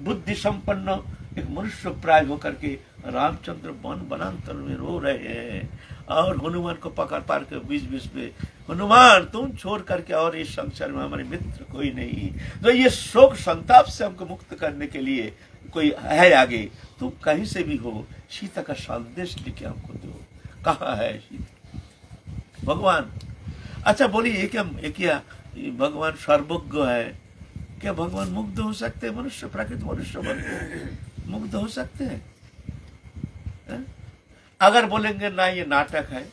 बुद्धि संपन्न एक मनुष्य प्राय होकर के रामचंद्र वन वनांतर में रो रहे हैं। और हनुमान को पकड़ पार के बीच बीच में, हनुमान तुम छोड़ करके और इस संसार में हमारे मित्र कोई नहीं, तो ये शोक संताप से हमको मुक्त करने के लिए कोई है आगे, तुम कहीं से भी हो, सीता का संदेश लेके हमको दो। कहाँ है सीता भगवान। अच्छा बोलिए क्या भगवान सर्वज्ञ है, क्या भगवान मुग्ध हो सकते हैं? मनुष्य प्राकृत मनुष्य बन मुग्ध हो सकते हैं? अगर बोलेंगे ना ये नाटक है,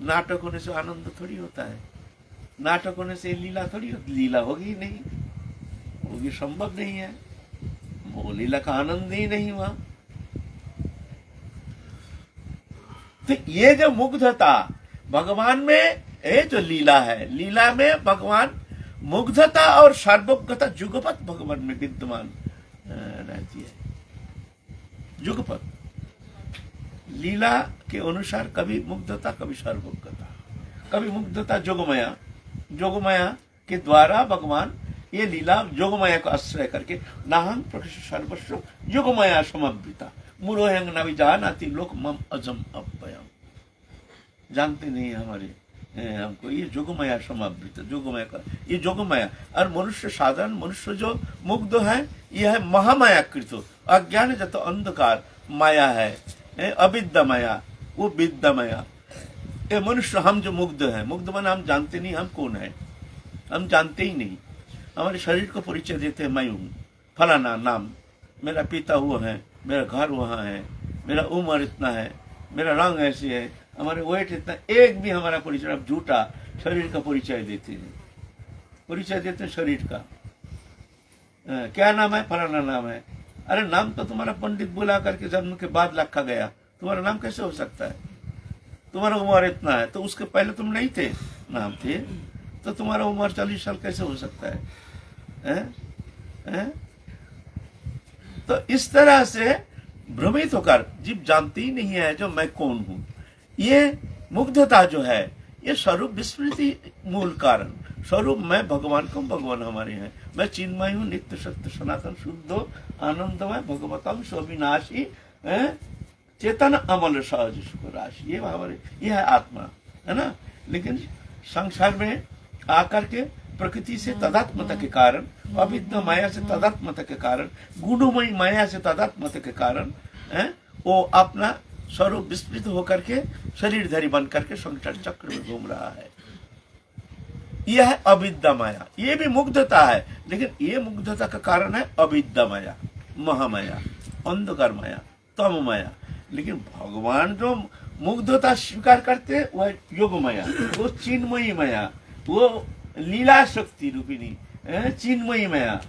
नाटक होने से आनंद थोड़ी होता है, नाटक होने से लीला थोड़ी होती, लीला होगी ही नहीं, होगी संभव नहीं है, वो लीला का आनंद ही नहीं हुआ। तो ये जो मुग्धता भगवान में, ये जो लीला है, लीला में भगवान मुग्धता और सर्वज्ञता जुगपत भगवान में विद्यमान रहती है। जुगपत लीला के अनुसार कभी मुग्धता कभी सर्वज्ञता, कभी मुग्धता जोगमाया, जोगमाया के द्वारा भगवान ये लीला जोगमाया को आश्रय करके नाहं प्रकृष्ट सर्वस्व योगमाया समन्विता मुरोहंग नविजानाति लोक मम अजम अव्ययम। जानते नहीं हमारे हमको ये जोगमाया समावृत, जोगमाया का ये जोगमाया। और मनुष्य साधारण मनुष्य जो मुग्ध है, यह है महामाया कृत, अज्ञान जत अंधकार माया है, अविद्या माया, वो विद्या माया। ये मनुष्य हम जो मुग्ध है, मुग्ध माना हम जानते नहीं हम कौन है, हम जानते ही नहीं। हमारे शरीर को परिचय देते हैं, मैं हूँ फलाना नाम, मेरा पिता वो है, मेरा घर वहाँ है, मेरा उम्र इतना है, मेरा रंग ऐसे है, हमारे वेट इतना, एक भी हमारा परिचय अब झूठा शरीर का परिचय देते हैं। परिचय देते हैं शरीर का। क्या नाम है? फलाना नाम है। अरे नाम तो तुम्हारा पंडित बुला करके जन्म के बाद रखा गया, तुम्हारा नाम कैसे हो सकता है? तुम्हारा उम्र इतना है, तो उसके पहले तुम नहीं थे, नाम थे, तो तुम्हारा उम्र 40 साल कैसे हो सकता है? हैं? तो इस तरह से भ्रमित होकर जीव जानती ही नहीं है जो मैं कौन हूं। ये मुग्धता जो है, ये स्वरूप विस्मृति मूल कारण। स्वरूप मैं भगवान को, भगवान हमारे हैं। मैं चिन्मय हूँ, नित्य सत्य सनातन शुद्ध आनंदमय भगवतम स्वाविनाशी चेतन अमल सहज सुख राशि। ये हमारे, ये है आत्मा, है ना। लेकिन संसार में आकर के प्रकृति से तदात्मता के कारण, अविद्या माया से तदात्मता के कारण, गुणमयी माया से तदात्मता के कारण वो अपना स्वरूप विस्मृत होकर के शरीरधारी बन करके संसार चक्र में घूम रहा है। यह है अविद्या माया। ये भी मुग्धता है, लेकिन ये मुग्धता का कारण है अविद्या माया, महामाया, अंधकार माया, तम माया। लेकिन भगवान जो मुग्धता स्वीकार करते हैं वह योग माया, वो चिन्मयी माया, वो लीला शक्ति रूपिणी चिन्मयी माया,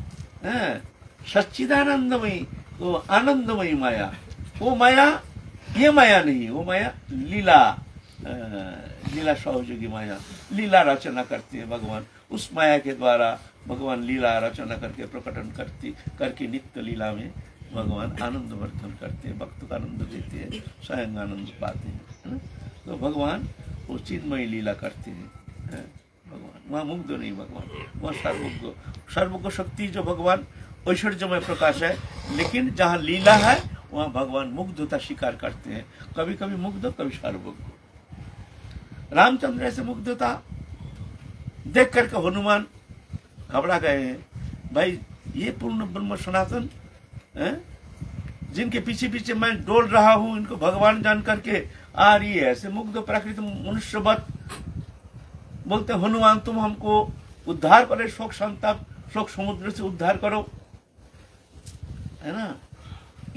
सच्चिदानंदमयी, वो आनंदमयी माया। वो माया ये माया नहीं, वो माया लीला, लीला सहयोगी माया। लीला रचना करते हैं भगवान, उस माया के द्वारा भगवान लीला रचना करके प्रकटन करके नित्य लीला में भगवान आनंद वर्धन करते हैं, भक्त का आनंद देते हैं, स्वयं आनंद पाते हैं। तो भगवान वो चिन्मयी लीला करते हैं। भगवान वहाँ मुग्ध नहीं, भगवान वहाँ सर्वज्ञ, सर्वज्ञ शक्ति जो भगवान ऐश्वर्यमय प्रकाश है। लेकिन जहाँ लीला है वहाँ भगवान मुग्धता स्वीकार करते हैं, कभी कभी मुग्ध, कभी सर्वज्ञ। रामचंद्र ऐसे मुग्धता देख करके हनुमान घबरा गए हैं। भाई ये पूर्ण ब्रह्म सनातन जिनके पीछे पीछे मैं डोल रहा हूं, इनको भगवान जान करके आ रही है ऐसे मुग्ध प्राकृत मनुष्यवत बोलते हनुमान तुम हमको उद्धार करे, शोक संताप शोक समुद्र से उद्धार करो, है ना।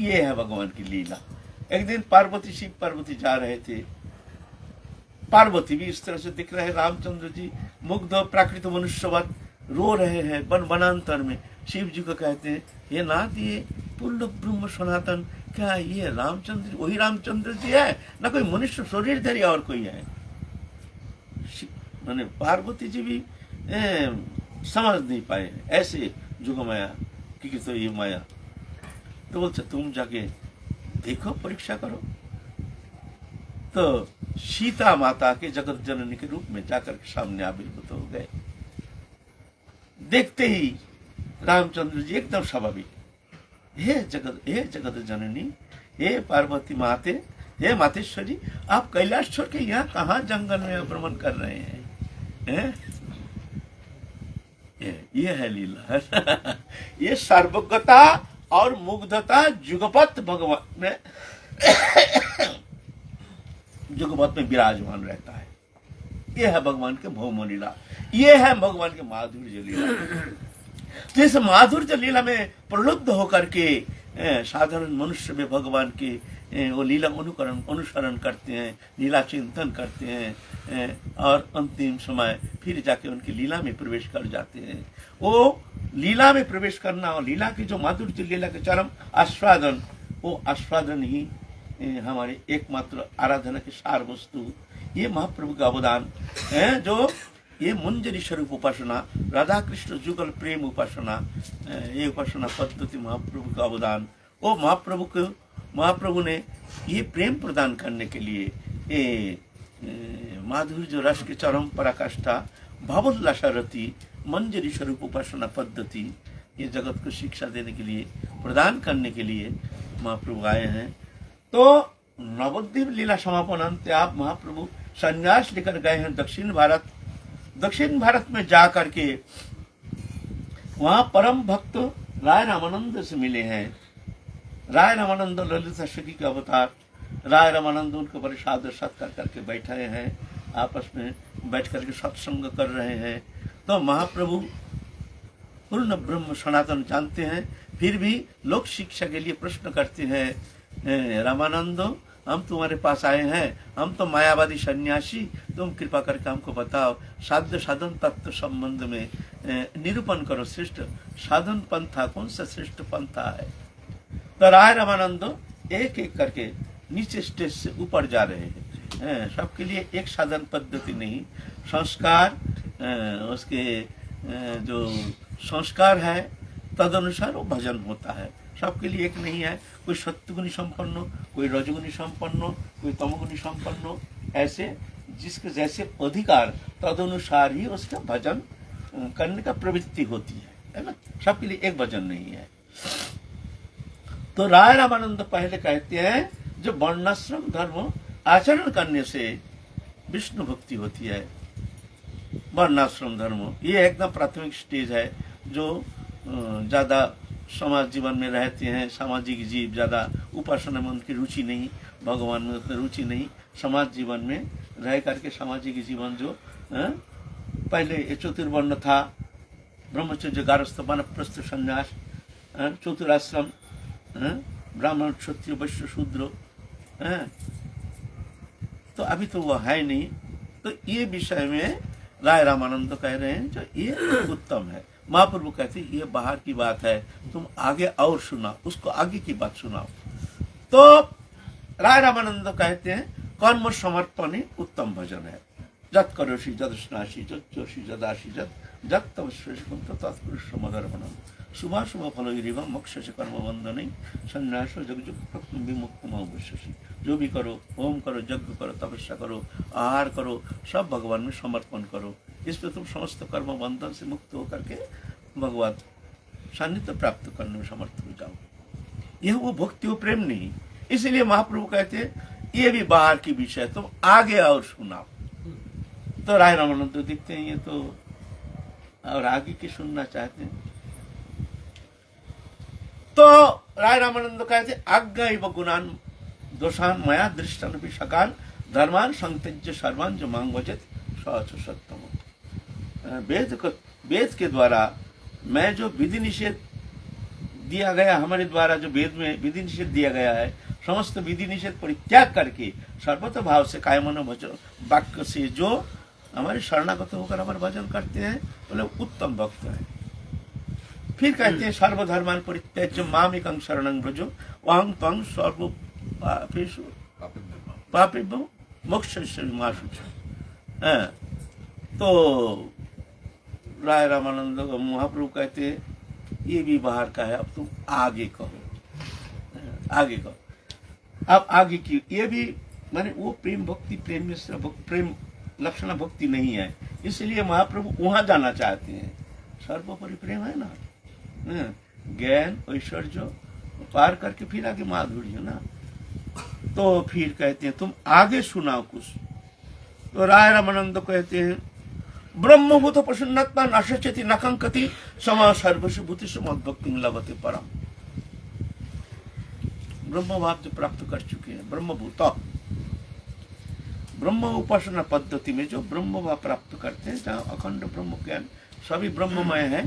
ये है भगवान की लीला। एक दिन पार्वती, शिव पार्वती जा रहे थे, पार्वती भी इस तरह से दिख रहे हैं, रामचंद्र जी मुग्ध प्राकृत मनुष्यवत रो रहे हैं वन वनांतर में। शिव जी को कहते हैं, ये नाथ, ये पूर्ण ब्रह्म सनातन, क्या ये रामचंद्र वही रामचंद्र जी है ना कोई मनुष्य शरीरधारी और कोई है? मैंने पार्वती जी भी समझ नहीं पाए ऐसे जुग माया कि तो ये माया। तो बोलते तुम जाके देखो, परीक्षा करो। तो सीता माता के जगत जननी के रूप में जाकर के सामने आविर्भूत हो गए। देखते ही रामचंद्र जी एकदम स्वाभाविक, हे जगत जननी, हे पार्वती माते, हे मातेश्वरी, आप कैलाश छोड़ के यहाँ कहाँ जंगल में भ्रमण कर रहे हैं? ये है लीला। ये सर्वज्ञता और मुग्धता जुगपत भगवान में जुगपत में विराजमान रहता है। ये है भगवान के भौम लीला, ये है भगवान के माधुर्य लीला। तो इस माधुर्य लीला में प्रलुब्ध होकर के साधारण मनुष्य में भगवान के वो लीला अनुसरण करते हैं, लीला चिंतन करते हैं और अंतिम समय फिर जाके उनकी लीला में प्रवेश कर जाते हैं। वो लीला में प्रवेश करना और लीला की जो माधुर्य लीला के चरम आस्वादन, वो आस्वादन ही हमारे एकमात्र आराधना के सार वस्तु, ये महाप्रभु का अवदान है। जो ये मंजरी स्वरूप उपासना, राधा कृष्ण जुगल प्रेम उपासना, ये उपासना पद्धति महाप्रभु का अवदान। वो महाप्रभु ने ये प्रेम प्रदान करने के लिए माधुर्य रस के चरम पराकाष्ठा भवोल्लासरति मंजरी स्वरूप उपासना पद्धति, ये जगत को शिक्षा देने के लिए, प्रदान करने के लिए महाप्रभु आए हैं। तो नवद्वीप लीला समापन अंत आप महाप्रभु संन्यास लेकर गए हैं दक्षिण भारत में जा करके वहां परम भक्त राय रामानंद से मिले हैं। राय रामानंद ललिता सखी के अवतार, राय रामानंद उनको बड़े सादर सत्कार करके बैठे हैं, आपस में बैठ करके सत्संग कर रहे हैं। तो महाप्रभु पूर्ण ब्रह्म सनातन जानते हैं, फिर भी लोक शिक्षा के लिए प्रश्न करते हैं, रामानंद हम तुम्हारे पास आए हैं, हम तो मायावादी सन्यासी, तुम कृपा करके हमको बताओ साध्य साधन तत्व संबंध में निरूपण करो, श्रेष्ठ साधन पंथा कौन सा श्रेष्ठ पंथा है। तो राय रामानंद एक एक करके नीचे स्टेज से ऊपर जा रहे हैं। सबके लिए एक साधन पद्धति नहीं, संस्कार उसके जो संस्कार है तदनुसार वो भजन होता है। सबके लिए एक नहीं है, कोई सत्वगुणी संपन्न, कोई रजगुणी संपन्न, कोई तमगुणी संपन्न, ऐसे जिसके जैसे अधिकार तदनुसार ही उसका भजन करने का प्रवृत्ति होती है ना। सबके लिए एक भजन नहीं है। तो राय रामानंद पहले कहते हैं जो वर्णाश्रम धर्म आचरण करने से विष्णु भक्ति होती है। वर्णाश्रम धर्म ये एकदम प्राथमिक स्टेज है, जो ज्यादा समाज जीवन में रहते हैं, सामाजिक जीव, ज्यादा उपासना में उनकी रुचि नहीं, भगवान में उतनी रुचि नहीं, समाज जीवन में रह करके सामाजिक जीवन जो पहले चतुर्वर्ण था, ब्रह्मचर्य गारस्थ वानप्रस्थ संन्यास, चतुराश्रम, ब्राह्मण क्षत्रिय वैश्य शूद्र, तो अभी तो वह है नहीं। तो ये विषय में राय रामानंद कह रहे हैं जो ये उत्तम है। महाप्रभु कहते ये बाहर की बात है, तुम आगे और सुनाओ, उसको आगे की बात सुनाओ। तो राय रामानंद कहते हैं कर्म समर्पण ही उत्तम भजन है। जत करोषि जद स्नासी जत जोशी जदासी जत तब श्रेष्ठ तत्पुरुष मदर्पणम शुभ शुभ फल मोक्ष से कर्म बंधन संन्यास जगजुग विमुक्त मवश्यसी। जो भी करो, होम करो, यज्ञ करो, तपस्या करो, आहार करो, सब भगवान में समर्पण करो, इस पर तुम समस्त कर्म बंधन से मुक्त होकर के भगवत सान्निध्य प्राप्त करने में समर्थ हो जाओ। यह वो भक्ति, वो प्रेम नहीं। इसलिए महाप्रभु कहते हैं ये भी बाहर की विषय, तुम आगे और सुनाओ। तो राय रामानंद तो दिखते हैं ये तो और आगे की सुनना चाहते हैं। तो राय रामानंद कहते आज्ञा एवं गुणान दोषान मया दृष्टान भी सकाल धर्मान संत्यज्य सर्वान जो मांग वजत सच सत्यम। वेद के द्वारा मैं जो विधि निषेध दिया गया, हमारे द्वारा जो वेद में विधि निषेध दिया गया है, समस्त विधि निषेध परित्याग करके सर्वत भाव से कायमनो भजन वाक्य से जो हमारे शरणागत होकर हमारे भजन करते हैं, बोले उत्तम भक्त है। फिर कहते हैं सर्वधर्मान परित्यज्य मामेकं शरणं व्रजो अहं त्वं सर्व पापेभ्यो मोक्षयिष्यामि मा शुचि। तो राय रामानंद महाप्रभु कहते हैं ये भी बाहर का है, अब तुम आगे कहो, आगे कहो। अब आगे की ये भी माने वो प्रेम भक्ति, प्रेम मिश्र प्रेम लक्षण भक्ति नहीं है, इसलिए महाप्रभु वहां जाना चाहते हैं। सर्वोपरि प्रेम है ना, ज्ञान ऐश्वर्य पार करके फिर आगे माधुर्य ना। तो फिर कहते हैं तुम आगे सुनाओ कुछ। तो राय रामानंद कहते हैं ब्रह्मभूत प्रसन्नता नाशचति नकंकति समा सर्वस्व भूति मद्भक्ति लभते परम। ब्रह्म भाव जो प्राप्त कर चुके हैं, ब्रह्मभूत ब्रह्म उपासना पद्धति में जो ब्रह्म भाव प्राप्त करते हैं, जहाँ अखंड ब्रह्म ज्ञान सभी ब्रह्ममय है,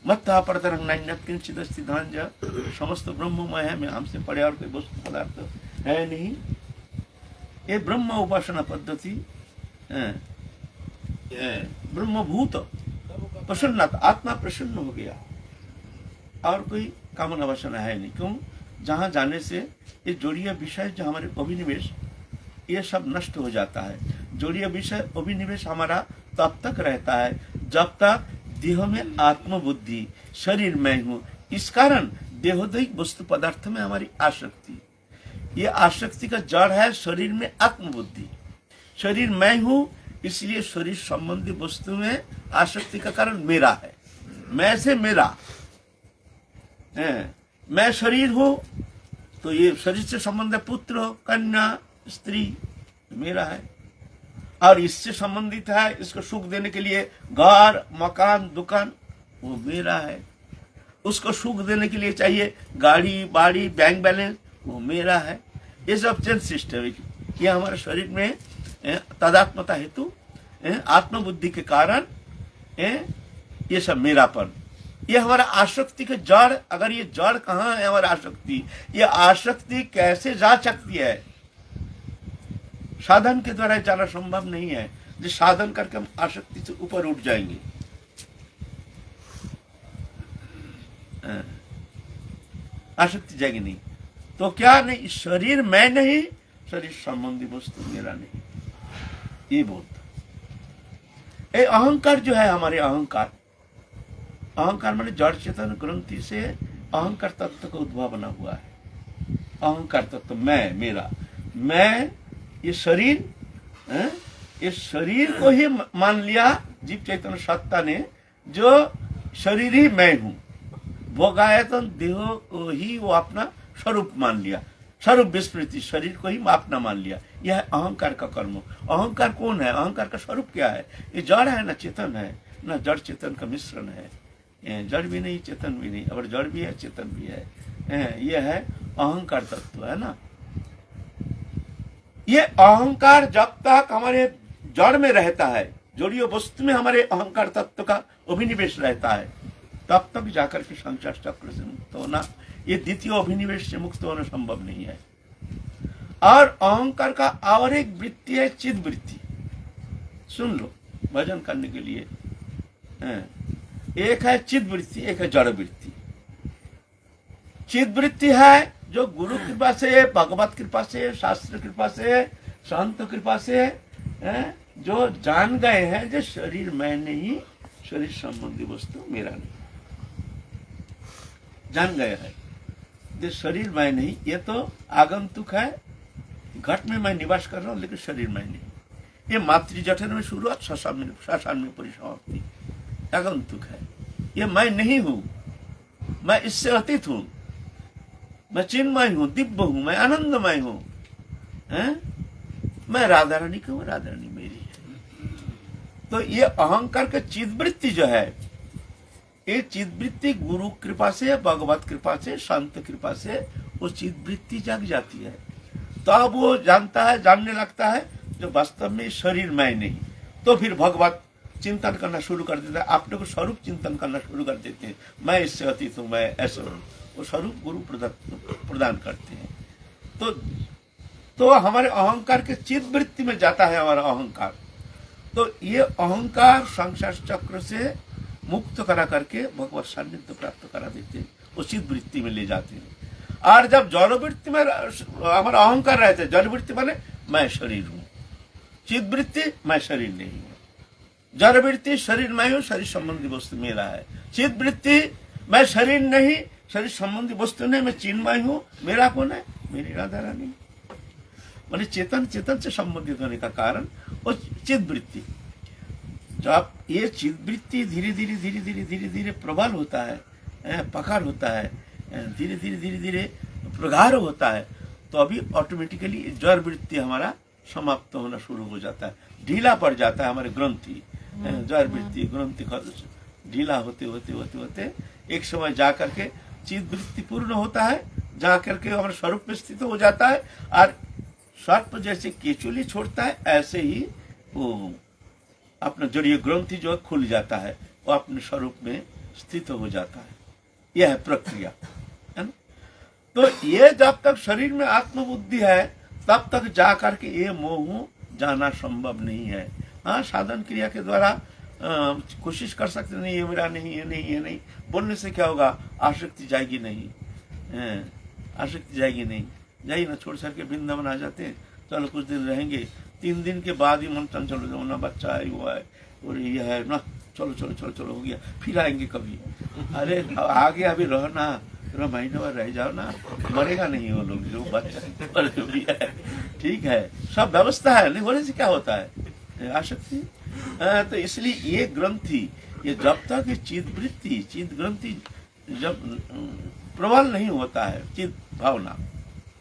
मत्ता परतरंग नान्यत किंचित् अस्ति धनंजय, समस्त ब्रह्ममय है, मैं हमसे पड़े और कोई वस्तु पदार्थ है नहीं। ये ब्रह्म उपासना पद्धति ब्रह्मभूत प्रसन्नता, आत्मा प्रसन्न हो गया और कोई कामना वासना है नहीं। क्यों? जहाँ जाने से ये जोड़िया विषय जो हमारे अभिनिवेश ये सब नष्ट हो जाता है। जोड़िया विषय अभिनिवेश हमारा तब तक रहता है जब तक देह में आत्मबुद्धि, शरीर में हूँ, इस कारण देहोदैहिक वस्तु पदार्थ में हमारी आसक्ति, ये आसक्ति का जड़ है शरीर में आत्मबुद्धि। शरीर मैं हूँ, इसलिए शरीर संबंधी वस्तु में आसक्ति का कारण मेरा है, मैं से मेरा है। मैं शरीर हूँ तो ये शरीर से संबंध पुत्र, कन्या, स्त्री मेरा है, और इससे संबंधित है, इसको सुख देने के लिए घर, मकान, दुकान वो मेरा है। उसको सुख देने के लिए चाहिए गाड़ी, बाड़ी, बैंक बैलेंस वो मेरा है। ये सब चेंज सिस्टम है, ये हमारे शरीर में तदात्मता हेतु आत्मबुद्धि के कारण ये सब मेरापन ये हमारा आसक्ति के जड़, अगर ये जड़ कहाँ है हमारा आसक्ति, ये आसक्ति कैसे जा सकती है? साधन के द्वारा जाना संभव नहीं है। जो साधन करके हम आसक्ति से ऊपर उठ जाएंगे। आसक्ति जाएगी नहीं तो क्या नहीं, शरीर मैं नहीं, शरीर संबंधी वस्तु मेरा नहीं, ये बोलता। ये अहंकार जो है हमारे, अहंकार, अहंकार माने जड़ चेतन ग्रंथि से अहंकार तत्व का उद्भव बना हुआ है। अहंकार तत्व मैं, मेरा, मैं, ये शरीर है, इस शरीर को ही मान लिया जीव चैतन्य सत्ता ने, जो शरीर ही मैं हूं, भोगायतन देह को ही वो अपना स्वरूप मान लिया, स्वरूप विस्मृति, शरीर को ही अपना मान लिया। यह है अहंकार का कर्म। अहंकार कौन है? अहंकार का स्वरूप क्या है? ये जड़ है ना चेतन है, ना जड़ चेतन का मिश्रण है। जड़ भी नहीं चेतन भी नहीं, और जड़ भी है चेतन भी है। यह है अहंकार तत्व, है ना। ये अहंकार जब तक हमारे जड़ में रहता है, जोड़िए वस्तु में हमारे अहंकार तत्व का अभिनिवेश रहता है, तब तक जाकर के संसार चक्र से मुक्त होना, ये द्वितीय अभिनिवेश से मुक्त होना संभव नहीं है। और अहंकार का और एक वृत्ति है चिद वृत्ति। सुन लो भजन करने के लिए, एक है चिद वृत्ति, एक है जड़ वृत्ति। चिद वृत्ति है जो गुरु कृपा से, भगवत कृपा से, शास्त्र कृपा से, संत कृपा से जो जान गए हैं जो शरीर मैं नहीं, शरीर संबंधी वस्तु मेरा नहीं, जान गए हैं जो शरीर मैं नहीं, ये तो आगंतुक है, घट में मैं निवास कर रहा हूं लेकिन शरीर मैं नहीं। ये मातृ जठर में शुरुआत, श्मशान में परिसमाप्ति, आगंतुक है। ये मैं नहीं हूं, मैं इससे अतीत हूं, मैं चिन्मय हूं, दिव्य हूं, मैं आनंदमय हूं, मैं राधा रानी की हूं, राधा रानी मेरी है। तो ये अहंकार का चिदवृत्ति जो है, ये चिदवृत्ति गुरु कृपा से, भगवत कृपा से, संत कृपा से वो चिदवृत्ति जग जाती है। तो अब वो जानता है, जानने लगता है जो वास्तव में शरीर मैं नहीं। तो फिर भगवत चिंतन करना शुरू कर देता है, अपने को स्वरूप चिंतन करना शुरू कर देते हैं। मैं इससे अतीत हूं, मैं ऐसा हूं, वो स्वरूप गुरु प्रदान करते हैं। तो हमारे अहंकार के चिदवृत्ति में जाता है हमारा अहंकार। तो ये अहंकार संसार चक्र से मुक्त करा करके भगवत सान्निध्य प्राप्त करा देते हैं, वो चिदवृत्ति में ले जाते हैं। और जब जड़वृत्ति में हमारा अहंकार रहते हैं, जड़वृत्ति माने मैं शरीर हूं, चिदवृत्ति मैं शरीर नहीं हूं, जड़वृत्ति शरीर मैं हूं, शरीर संबंधी वस्तु मेरा है, चिदवृत्ति मैं शरीर नहीं, शरीर संबंधी वस्तु नहीं, मैं चिन्मय हूं, मेरा कौन है? मेरी राधा रानी। माने चेतन से संबंधित होने का कारण वो चिदवृत्ति। जब ये चिदवृत्ति धीरे धीरे प्रबल होता है, पकड़ होता है, धीरे धीरे प्रगाढ़ होता है, तो अभी ऑटोमेटिकली जड़ वृत्ति हमारा समाप्त होना शुरू हो जाता है, ढीला पड़ जाता है हमारे ग्रंथि, जड़ वृत्ति ग्रंथि ढीला होते एक समय जाकर के चिदवृत्ति पूर्ण होता है, जाकर के हमारे स्वरूप में स्थित हो जाता है। और सर्प जैसे केचुली छोड़ता है, ऐसे ही वो अपना जड़ीय ग्रंथि जो खुल जाता है, वो अपने स्वरूप में स्थित हो जाता है। यह है प्रक्रिया, है ना। तो ये जब तक शरीर में आत्मबुद्धि है, तब तक जाकर के ये मोह जाना संभव नहीं है। हाँ, साधन क्रिया के द्वारा कोशिश कर सकते नहीं, ये मेरा नहीं, ये नहीं, ये नहीं, बोलने से क्या होगा? आसक्ति जाएगी नहीं, आसक्ति जाएगी नहीं, जाइए ना, छोड़ छाड़ के वृंदावन आ जाते हैं, चलो कुछ दिन रहेंगे, 3 दिन के बाद ही मन चंचल हो जाओ ना, बच्चा है, वो है, और ये है ना, चलो हो गया, फिर आएंगे कभी। अरे आगे अभी रहना, थोड़ा महीने भर रह जाओ ना, मरेगा नहीं वो लोग, जो बच्चा है, ठीक है, सब व्यवस्था है, नहीं होने से क्या होता है? आसक्ति। तो इसलिए ये ग्रंथि, ये जब तक ये चिद ग्रंथि जब प्रबल नहीं होता है, चिद भावना,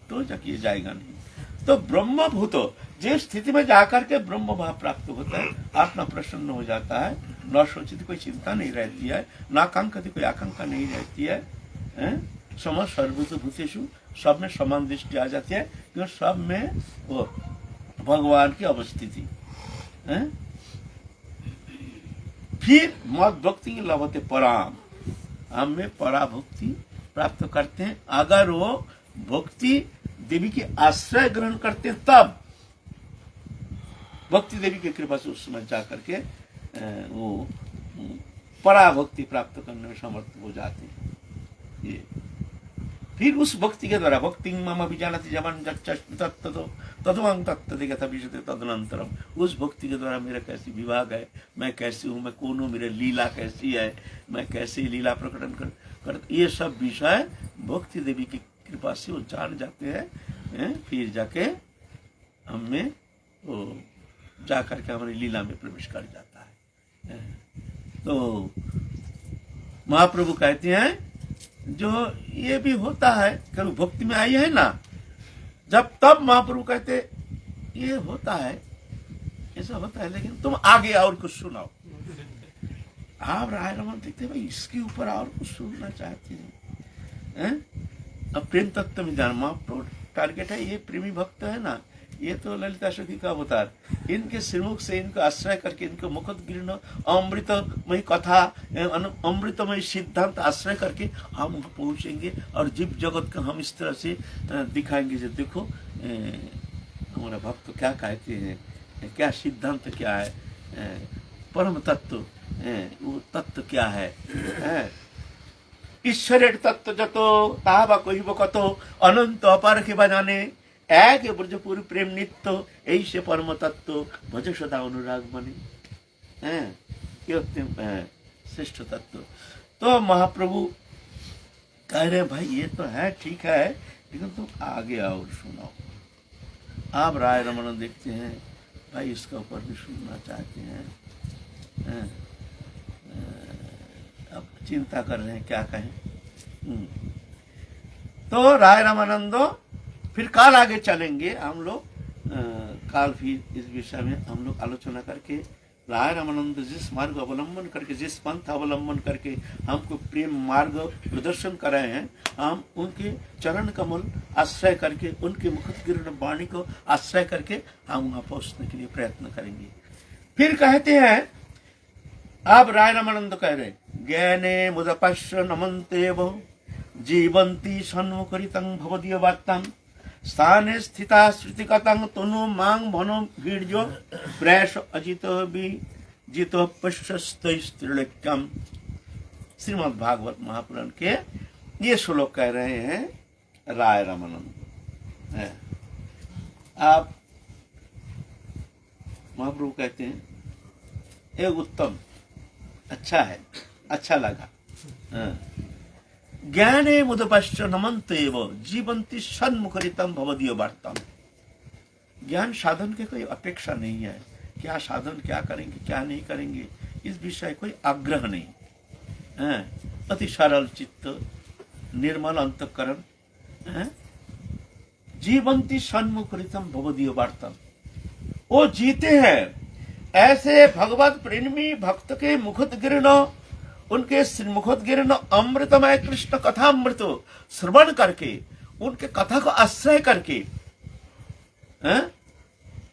तो जब ये जाएगा नहीं। तो ब्रह्मभूत जिस स्थिति में जाकर के ब्रह्म भाव प्राप्त होता है, आत्मा प्रसन्न हो जाता है, न सोचित कोई चिंता नहीं रहती है, न आकांक्षा कोई आकांक्षा नहीं रहती है, सम सर्वभूत भूतेषु, सब में समान दृष्टि आ जाती है, क्योंकि सब में वो भगवान की अवस्थिति। फिर मद भक्ति लभते पराम, हम में पराभक्ति प्राप्त करते हैं। अगर वो भक्ति देवी के आश्रय ग्रहण करते हैं तब भक्ति देवी की कृपा से उस समय जा करके वो पराभक्ति प्राप्त करने में समर्थ हो जाते हैं। ये फिर उस भक्ति के द्वारा भक्ति मम विजानति जमन तत्वं तत्तदेकथा विशते तदनंतरम, उस भक्ति के द्वारा मेरा कैसी विभाग है, मैं कैसी हूँ, मैं कौन हूँ, मेरी लीला कैसी है, मैं कैसे लीला प्रकटन कर ये सब विषय भक्ति देवी की कृपा से वो जान जाते हैं। फिर जाके हमें वो जा करके हमारी लीला में प्रवेश कर जाता है। तो महाप्रभु कहते हैं जो ये भी होता है कभी भक्ति में आई है ना, जब तब महाप्रभु कहते ये होता है, ऐसा होता है, लेकिन तुम आगे और कुछ सुनाओ। आप राय रमन देखते भाई इसके ऊपर और कुछ सुनना चाहते हैं। अब प्रेम तत्व में जाना महाप्रभु टारगेट है। ये प्रेमी भक्त है ना, ये तो ललिता सखी का अवतार, इनके श्रीमुख से इनको आश्रय करके इनको मुखोद्गीर्ण अमृतमय कथा अमृतमय सिद्धांत आश्रय करके हम वहाँ पहुँचेंगे और जीव जगत का हम इस तरह से दिखाएंगे जो देखो हमारा भक्त क्या कहते हैं, क्या सिद्धांत क्या है, परम तत्व वो तत्व क्या है। ईश्वरेर तत्व जतो ताहा कहिब कतो अनंत अपार के बजाने एक ब्रजपुर प्रेम नित्य यही से परम तत्व भज सदा अनुराग मने। श्रेष्ठ तत्व। तो महाप्रभु कह रहे भाई ये तो है ठीक है, लेकिन तुम आगे और सुनाओ। आप राय रमन देखते हैं भाई इसका ऊपर भी सुनना चाहते हैं। अब चिंता कर रहे हैं क्या कहें। तो राय रामानंदो फिर काल आगे चलेंगे हम लोग, काल फिर इस विषय में हम लोग आलोचना करके राय रामानंद जिस मार्ग अवलंबन करके जिस पंथ अवलंबन करके हमको प्रेम मार्ग प्रदर्शन कर रहे हैं, हम उनके चरण कमल आश्रय करके उनके मुखोद्गीर्ण वाणी को आश्रय करके हम वहां पहुंचने के लिए प्रयत्न करेंगे। फिर कहते हैं अब राय रामानंद कह रहे ज्ञाने मुदपश्य नमन्तेव जीवंती सन्मुखरितं भवदीय वार्तां स्थाने स्थिता श्रुतिकतं तनु मांग भनो वीर्यो प्रयास अजित विजित पश्यस्तैस्त्रिलोक्यम। श्रीमद् भागवत महापुराण के ये श्लोक कह रहे हैं राय रामानंद। आप महाप्रभु कहते हैं एक उत्तम अच्छा है, अच्छा लगा। ज्ञाने मुदपश्च नमन्तेव जीवंती सन्मुखरितं भवदीय वार्ताम। ज्ञान साधन के कोई अपेक्षा नहीं है, क्या साधन क्या करेंगे क्या नहीं करेंगे इस विषय कोई आग्रह नहीं। अति सरल चित्त निर्मल अंतःकरण जीवंती सन्मुखरितं भवदीय वार्ताम। वो जीते हैं ऐसे भगवत प्रेमी भक्त के मुखोद्गीर्ण उनके मुखोद्गीर्ण अमृतमय कृष्ण कथा अमृत श्रवण करके उनके कथा को आश्रय करके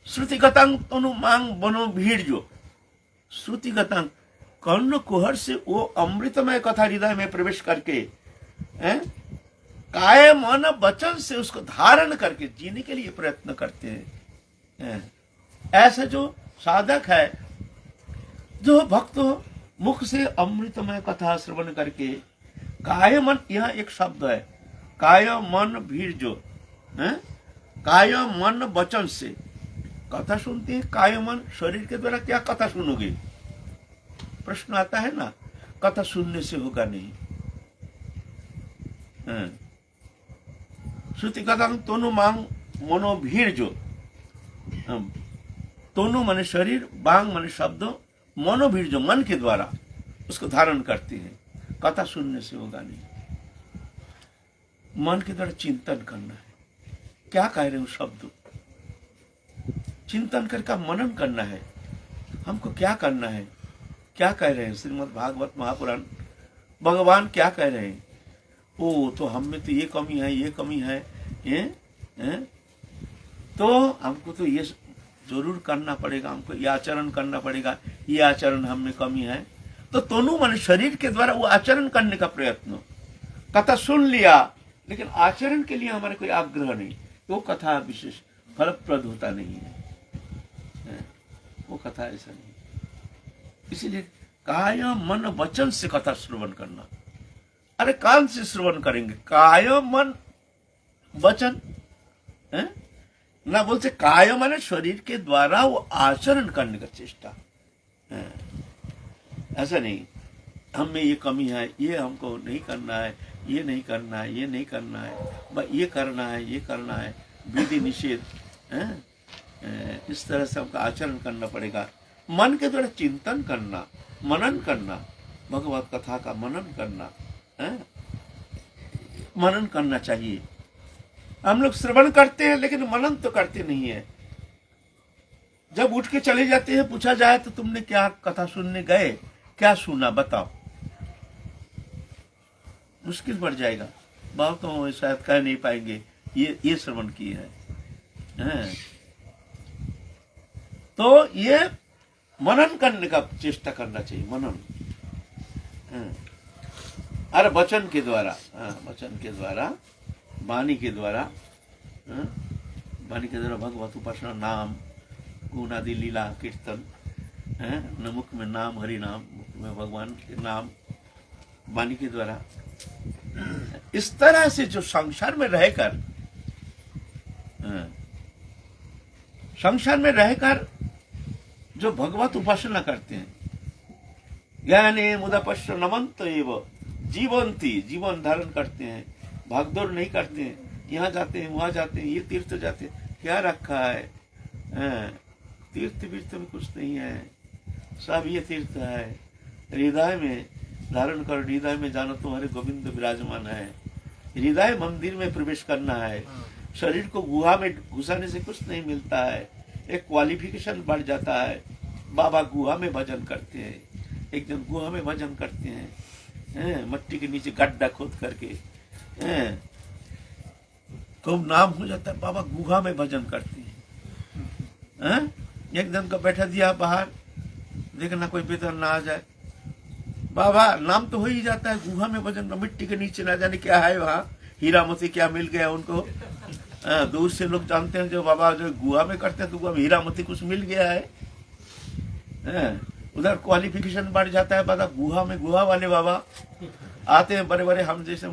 श्रुतिगतांग तनु मांग बनो भीड़ जो श्रुतिगतांग कर्ण कुहर से वो अमृतमय कथा हृदय में प्रवेश करके काय मन वचन से उसको धारण करके जीने के लिए प्रयत्न करते हैं। ऐसे जो साधक है जो भक्त मुख से अमृतमय कथा श्रवण करके काय मन, यह एक शब्द है काय मन भीड़ जो काय मन वचन से कथा सुनते हैं। काय मन शरीर के द्वारा क्या कथा सुनोगे, प्रश्न आता है ना, कथा सुनने से होगा नहीं। श्रुति कथा तोनु मांग मनो भीड़ जो तोनु माने शरीर, बांग माने शब्द, मनोभीड़ जो मन के द्वारा उसको धारण करते हैं, कथा सुनने से होगा नहीं। मन के द्वारा चिंतन करना है, क्या कह रहे हो शब्द, चिंतन करके मनन करना है। हमको क्या करना है, क्या कह रहे हैं श्रीमद् भागवत महापुराण, भगवान क्या कह रहे हैं। ओ तो हम में तो ये कमी है ये कमी है, तो हमको तो ये जरूर करना पड़ेगा, हमको ये आचरण करना पड़ेगा, ये आचरण हम में कमी है, तो तनु माने शरीर के द्वारा वो आचरण करने का प्रयत्न। कथा सुन लिया लेकिन आचरण के लिए हमारे कोई आग्रह नहीं, तो वो कथा विशेष फलप्रद होता नहीं है, वो कथा ऐसा नहीं। इसीलिए काय मन वचन से कथा श्रवण करना। अरे कान से श्रवण करेंगे, काय मन वचन है ना, बोलते काय माने शरीर के द्वारा वो आचरण करने का चेष्टा है। ऐसा नहीं हम में ये कमी है, ये हमको नहीं करना है, ये नहीं करना है, ये नहीं करना है, ये करना है, ये करना है, विधि निषेध है। इस तरह से हमको आचरण करना पड़ेगा। मन के द्वारा चिंतन करना, मनन करना, भगवत कथा का मनन करना है, मनन करना चाहिए। हम लोग श्रवण करते हैं लेकिन मनन तो करते नहीं है। जब उठ के चले जाते हैं, पूछा जाए तो तुमने क्या कथा सुनने गए, क्या सुना बताओ, मुश्किल पड़ जाएगा। बाप तो शायद कह नहीं पाएंगे ये श्रवण किए हैं। तो ये मनन करने का चेष्टा करना चाहिए, मनन। अरे वचन के द्वारा, वचन के द्वारा, वाणी के द्वारा, वाणी के द्वारा भगवत उपासना, नाम गुण आदि लीला कीर्तन है न, मुख में नाम हरि नाम, मुख में भगवान के नाम, वाणी के द्वारा। इस तरह से जो संसार में रहकर, संसार में रहकर जो भगवत उपासना करते हैं, ज्ञाने मुदपश्य नमंत एव जीवंती, जीवन धारण करते हैं, भागदौड़ नहीं करते हैं, यहाँ जाते हैं वहां जाते हैं, ये तीर्थ जाते हैं, क्या रखा है? तीर्थ विर्थ में कुछ नहीं है, सब ये तीर्थ है। हृदय में धारण कर, हृदय में जानो तो हरे गोविंद विराजमान है। हृदय मंदिर में प्रवेश करना है। शरीर को गुहा में घुसाने से कुछ नहीं मिलता है, एक क्वालिफिकेशन बढ़ जाता है। बाबा गुहा में भजन करते हैं, एक दिन गुहा में भजन करते हैं, मट्टी के नीचे गड्ढा खोद करके, तो नाम हो जाता है, बाबा गुहा में भजन करते हैं। एक दिन का बैठा दिया बाहर, देखना कोई बेदर ना आ जाए, बाबा नाम तो हो ही जाता है, गुहा में भजन, मिट्टी के नीचे ना जाने क्या है वहाँ, हीरा मोती क्या मिल गया उनको। दूर से लोग जानते हैं जो बाबा जो गुहा में करते हैं, तो गुहा में हीरा मोती कुछ मिल गया है। उधर क्वालिफिकेशन बढ़ जाता है, बाबा गुहा में, गुहा वाले बाबा आते हैं, बड़े बड़े हम जैसे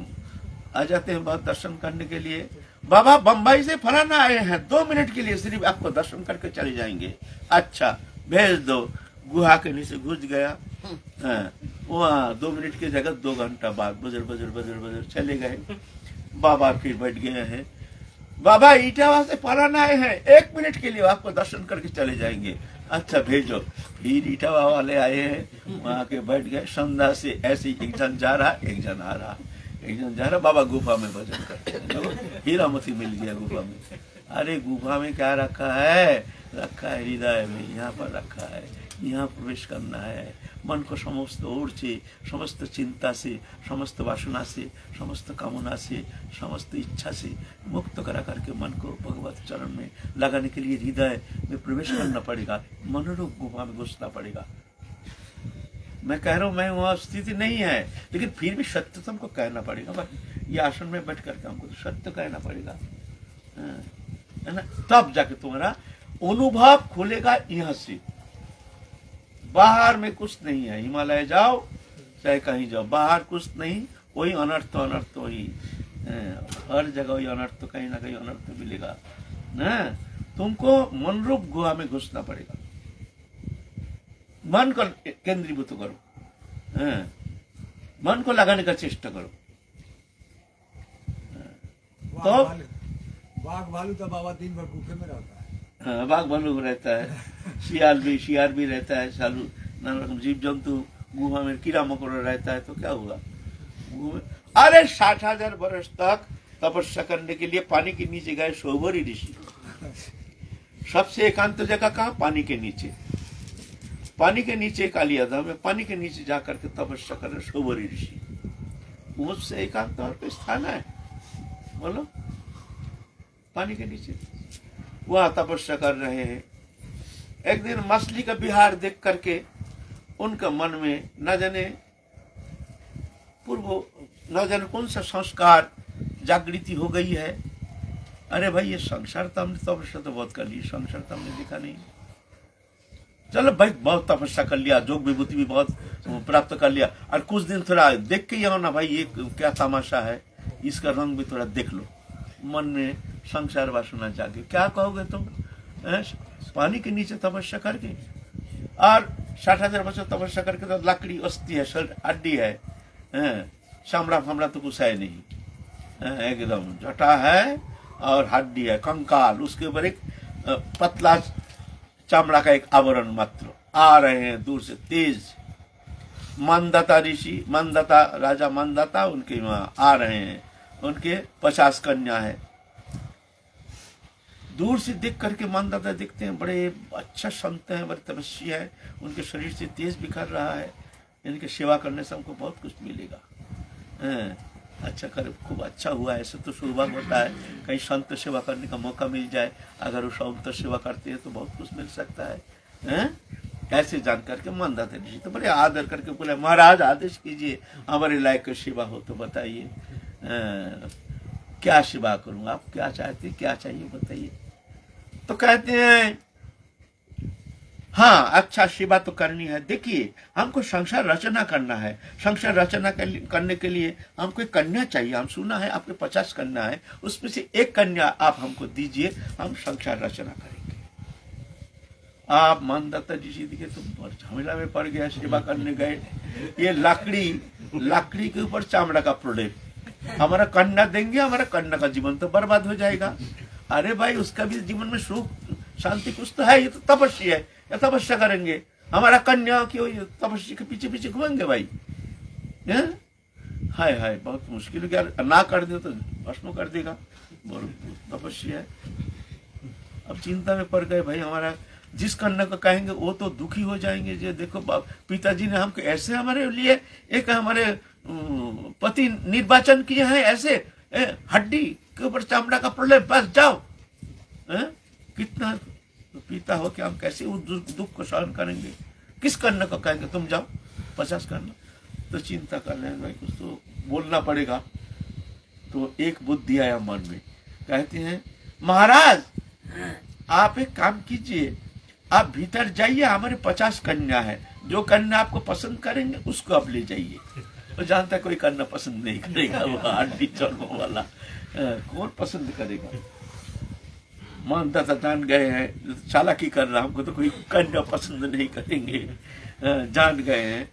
आ जाते हैं बहुत दर्शन करने के लिए। बाबा बम्बई से फलाना आए हैं, 2 मिनट के लिए सिर्फ आपको दर्शन करके चले जाएंगे। अच्छा भेज दो। गुहा के नीचे घुस गया, वहाँ 2 मिनट की जगह 2 घंटा बाद बजर बजर बजर बजर चले गए। बाबा फिर बैठ गए हैं, बाबा इटावा से फलाना आए हैं, 1 मिनट के लिए आपको दर्शन करके चले जाएंगे। अच्छा भेजो। फिर इटावा वाले आए हैं, वहाँ के बैठ गए। संध्या से ऐसे एक जन जा रहा, एक जन आ रहा, एक जन जा रहा। बाबा गुफा में भजन करते हैं, हीरा मोती मिल गया गुफा में। अरे गुफा में क्या रखा है? रखा है हृदय में, यहाँ पर रखा है, यहाँ प्रवेश करना है। मन को समस्त ओर से, समस्त चिंता से, समस्त वासना से, समस्त कामना से, समस्त इच्छा से मुक्त करा करके मन को भगवत चरण में लगाने के लिए हृदय में प्रवेश करना पड़ेगा, मनोरूप गुफा में घुसना पड़ेगा। मैं कह रहा हूँ मैं वहाँ स्थिति नहीं है, लेकिन फिर भी सत्य तो हमको कहना पड़ेगा। ये आसन में बैठ करके हमको सत्य कहना पड़ेगा, है ना, तब जाके तुम्हारा अनुभव खुलेगा। यहाँ से बाहर में कुछ नहीं है, हिमालय जाओ चाहे कहीं जाओ, बाहर कुछ नहीं, वही अनर्थ अनर्थ वही, हर जगह वही अनर्थ, कहीं ना कहीं अनर्थ मिलेगा ना। तुमको मनरूप गुहा में घुसना पड़ेगा, मन को केंद्रीभूत करो, मन को लगाने का चेष्टा करो। तो बाघ भालू तो बाबा दिन भर भूखे में रहता है। हाँ, बाघ भालू रहता है, शियार भी रहता है, सालू नाना रकम जीव जंतु गुहा में, कीड़ा मकोड़ा रहता है। तो क्या हुआ? अरे 60,000 वर्ष तक तपस्या करने के लिए पानी के नीचे गए शोभरी ऋषि। सबसे एकांत जगह कहाँ? पानी के नीचे। पानी के नीचे कालियादा में पानी के नीचे जाकर के तपस्या कर रहे शोभरी ऋषि। उससे एकांत और कोई स्थान है? बोलो। पानी के नीचे वहां तपस्या कर रहे हैं। एक दिन मछली का विहार देख करके उनका मन में न जाने पूर्व न जाने कौन सा संस्कार जागृति हो गई है। अरे भाई ये संसार तो हमने तपस्या तो बहुत कर ली, संसार तो हमने देखा नहीं। चलो भाई बहुत तपस्या कर लिया, जोग विभूति भी बहुत प्राप्त कर लिया, और कुछ दिन थोड़ा देख के ही आओ ना भाई ये क्या तमाशा है, इसका रंग भी थोड़ा देख लो। मन में संसार वासना जागे, क्या कहोगे तुम? पानी के नीचे तपस्या करके और 60,000 बच्चों तपस्या करके तो लकड़ी अस्थि है, हड्डी है, चामड़ा फामड़ा तो कुछ है नहीं, एकदम जटा है और हड्डी है, कंकाल, उसके ऊपर एक पतला चमड़ा का एक आवरण मात्र। आ रहे हैं दूर से तेज। मंदता ऋषि, मंदता राजा मंदता उनके वहां आ रहे हैं, उनके 50 कन्या है। दूर से देख करके मंदता दिखते हैं, बड़े अच्छा संत हैं, बड़े तपस्वी है, उनके शरीर से तेज बिखर रहा है। इनकी सेवा करने से हमको बहुत कुछ मिलेगा। अच्छा कर, खूब अच्छा हुआ। ऐसे तो सौभाग्य होता है कहीं संत सेवा करने का मौका मिल जाए, अगर वो संत सेवा करते हैं तो बहुत कुछ मिल सकता है। ऐसे जान करके मंदता ऋषि तो बड़े आदर करके बोले, महाराज आदेश कीजिए, हमारे लायक सेवा हो तो बताइए, क्या सेवा करूं, आप क्या चाहते, क्या चाहिए बताइए। तो कहते हैं हाँ अच्छा सेवा तो करनी है। देखिए हमको संसार रचना करना है, संसार रचना करने के लिए हमको एक कन्या चाहिए। हम सुना है आपके 50 कन्या है, उसमें से एक कन्या आप हमको दीजिए, हम संसार रचना करेंगे। आप मंदता जी से दिखे तो झमेला में पड़ गया, सेवा करने गए, ये लकड़ी के ऊपर चामड़ा का प्रोडक्ट, हमारा कन्या देंगे, हमारा कन्या का जीवन तो बर्बाद हो जाएगा। अरे भाई उसका भी जीवन में सुख शांति कुछ तो है, ये तो तपस्या है, या तपस्या करेंगे, हमारा कन्या क्यों तपस्या के पीछे पीछे घूमेंगे भाई? हाय हाय बहुत मुश्किल हो गया, ना कर दे तो भस्म कर देगा, तपस्या है। अब चिंता में पड़ गए भाई, हमारा जिस कन्या को कहेंगे वो तो दुखी हो जाएंगे। जो देखो पिताजी ने हमको ऐसे हमारे लिए एक हमारे पति निर्वाचन किए हैं, ऐसे हड्डी के ऊपर चामड़ा का प्रलेप, बस जाओ। कितना पिता हो कि हम कैसे उस दुख को सहन करेंगे? किस कन्या को कहेंगे तुम जाओ, 50 कन्या? तो चिंता कर रहे हैं भाई, कुछ तो बोलना पड़ेगा। तो एक बुद्धि आया मन में, कहते हैं महाराज आप एक काम कीजिए, आप भीतर जाइए, हमारे 50 कन्या है, जो कन्या आपको पसंद करेंगे उसको आप ले जाइए। तो जानता कोई कन्या पसंद नहीं करेगा, वो हड्डी चौकों वाला कौन पसंद करेगा? मंदता जान गए हैं चालाकी कर रहा, हमको तो कोई कन्या पसंद नहीं करेंगे, जान गए हैं।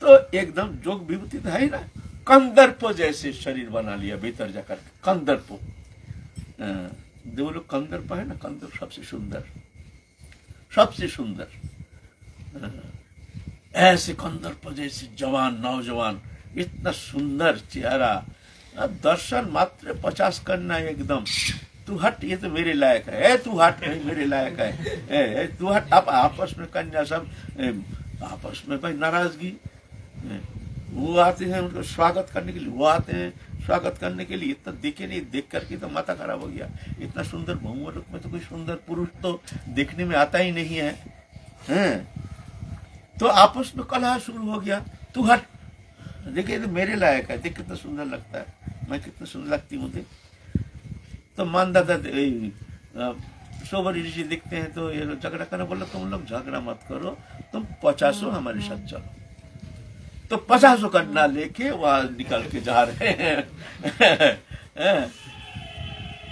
तो एकदम जोग विभूति तो है ना, कंदर्प जैसे शरीर बना लिया भीतर जाकर, कंदर्प। जो लोग कंदर्प है ना, कंदर्प सबसे सुंदर, सबसे सुंदर। ऐसे कंदर्प जैसे जवान नौजवान, इतना सुंदर चेहरा, दर्शन मात्र 50 करना एकदम, तू हट ये तो मेरे लायक है, तू हट नहीं मेरे लायक है, तू हट। अब आपस में कन्या सब आपस में भाई नाराजगी, वो आते हैं उनको स्वागत करने के लिए, वो आते हैं स्वागत करने के लिए। इतना देखे नहीं, देख करके तो माथा खराब हो गया। इतना सुंदर भौम रूप में तो कोई सुंदर पुरुष तो देखने में आता ही नहीं है। तो आपस में कलह शुरू हो गया, तू हट, देखिए तो मेरे लायक है, देख कितना सुंदर लगता है, मैं कितना सुंदर लगती हूँ देख। तो मंदता सोबर ऋषि दिखते हैं तो ये झगड़ा करने, बोलो तुम लोग झगड़ा मत करो, तुम 50 हमारे साथ चलो। तो 50 कन्या लेके वहां निकल के जा रहे हैं।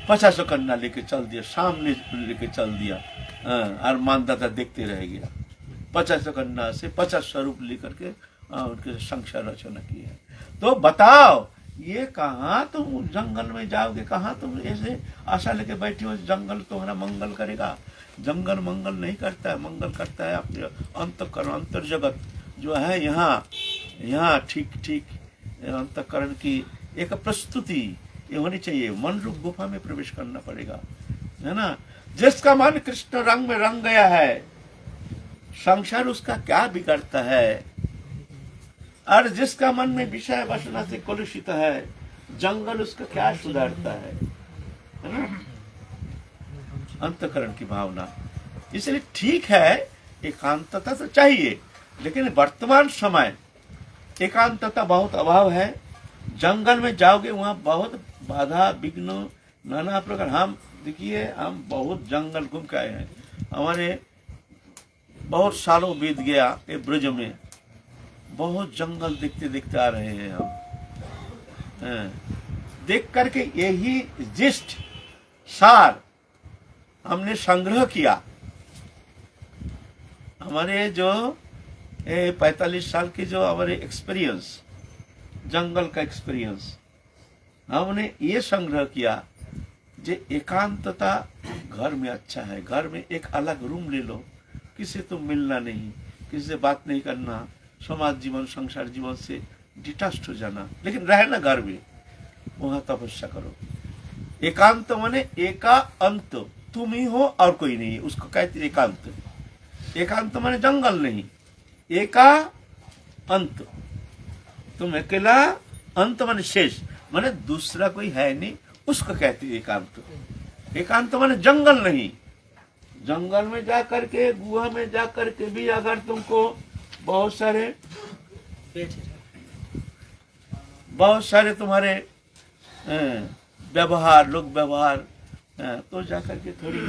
50 कन्या लेके चल दिया, सामने लेके चल दिया, और मंदता देखते रह गया। 50 कन्या से 50 स्वरूप लेकर के उनके संसार रचना की है। तो बताओ ये कहाँ तुम जंगल में जाओगे, कहाँ तुम ऐसे आशा लेके बैठे हो जंगल तुम्हारा मंगल करेगा? जंगल मंगल नहीं करता है, मंगल करता है अपने अंतःकरण, अंतर जगत जो है यहाँ ठीक ठीक अंतःकरण की एक प्रस्तुति ये होनी चाहिए। मन रूप गुफा में प्रवेश करना पड़ेगा, है ना। जिसका मन कृष्ण रंग में रंग गया है, संसार उसका क्या बिगड़ता है, और जिसका मन में विषय वासना से कलुषित है, जंगल उसका क्या सुधारता है ना। अंतःकरण की भावना, इसलिए ठीक है एकांतता तो चाहिए, लेकिन वर्तमान समय एकांतता बहुत अभाव है। जंगल में जाओगे वहाँ बहुत बाधा विघ्न नाना प्रकार। हम देखिए हम बहुत जंगल घूम के आए हैं, हमारे बहुत सालों बीत गया ये ब्रज में, बहुत जंगल देखते देखते आ रहे हैं हम। देख करके यही जिस्ट सार हमने संग्रह किया। हमारे जो 45 साल की जो हमारे एक्सपीरियंस, जंगल का एक्सपीरियंस, हमने ये संग्रह किया जे एकांतता घर में अच्छा है। घर में एक अलग रूम ले लो, किसी से तुम मिलना नहीं, किसी से बात नहीं करना, समाज जीवन संसार जीवन से डिटैच्ड हो जाना, लेकिन रहना घर में, वहां तपस्या करो। एकांत माने एका अंत, तुम ही हो और कोई नहीं, उसको कहते एकांत। एकांत माने जंगल नहीं, एका अंत, तुम अकेला, अंत माने शेष, माने दूसरा कोई है नहीं, उसको कहते एकांत। एकांत माने जंगल नहीं। जंगल में जा करके, गुहा में जा करके भी अगर तुमको बहुत सारे तुम्हारे व्यवहार, लोग व्यवहार, तो जा करके थोड़ी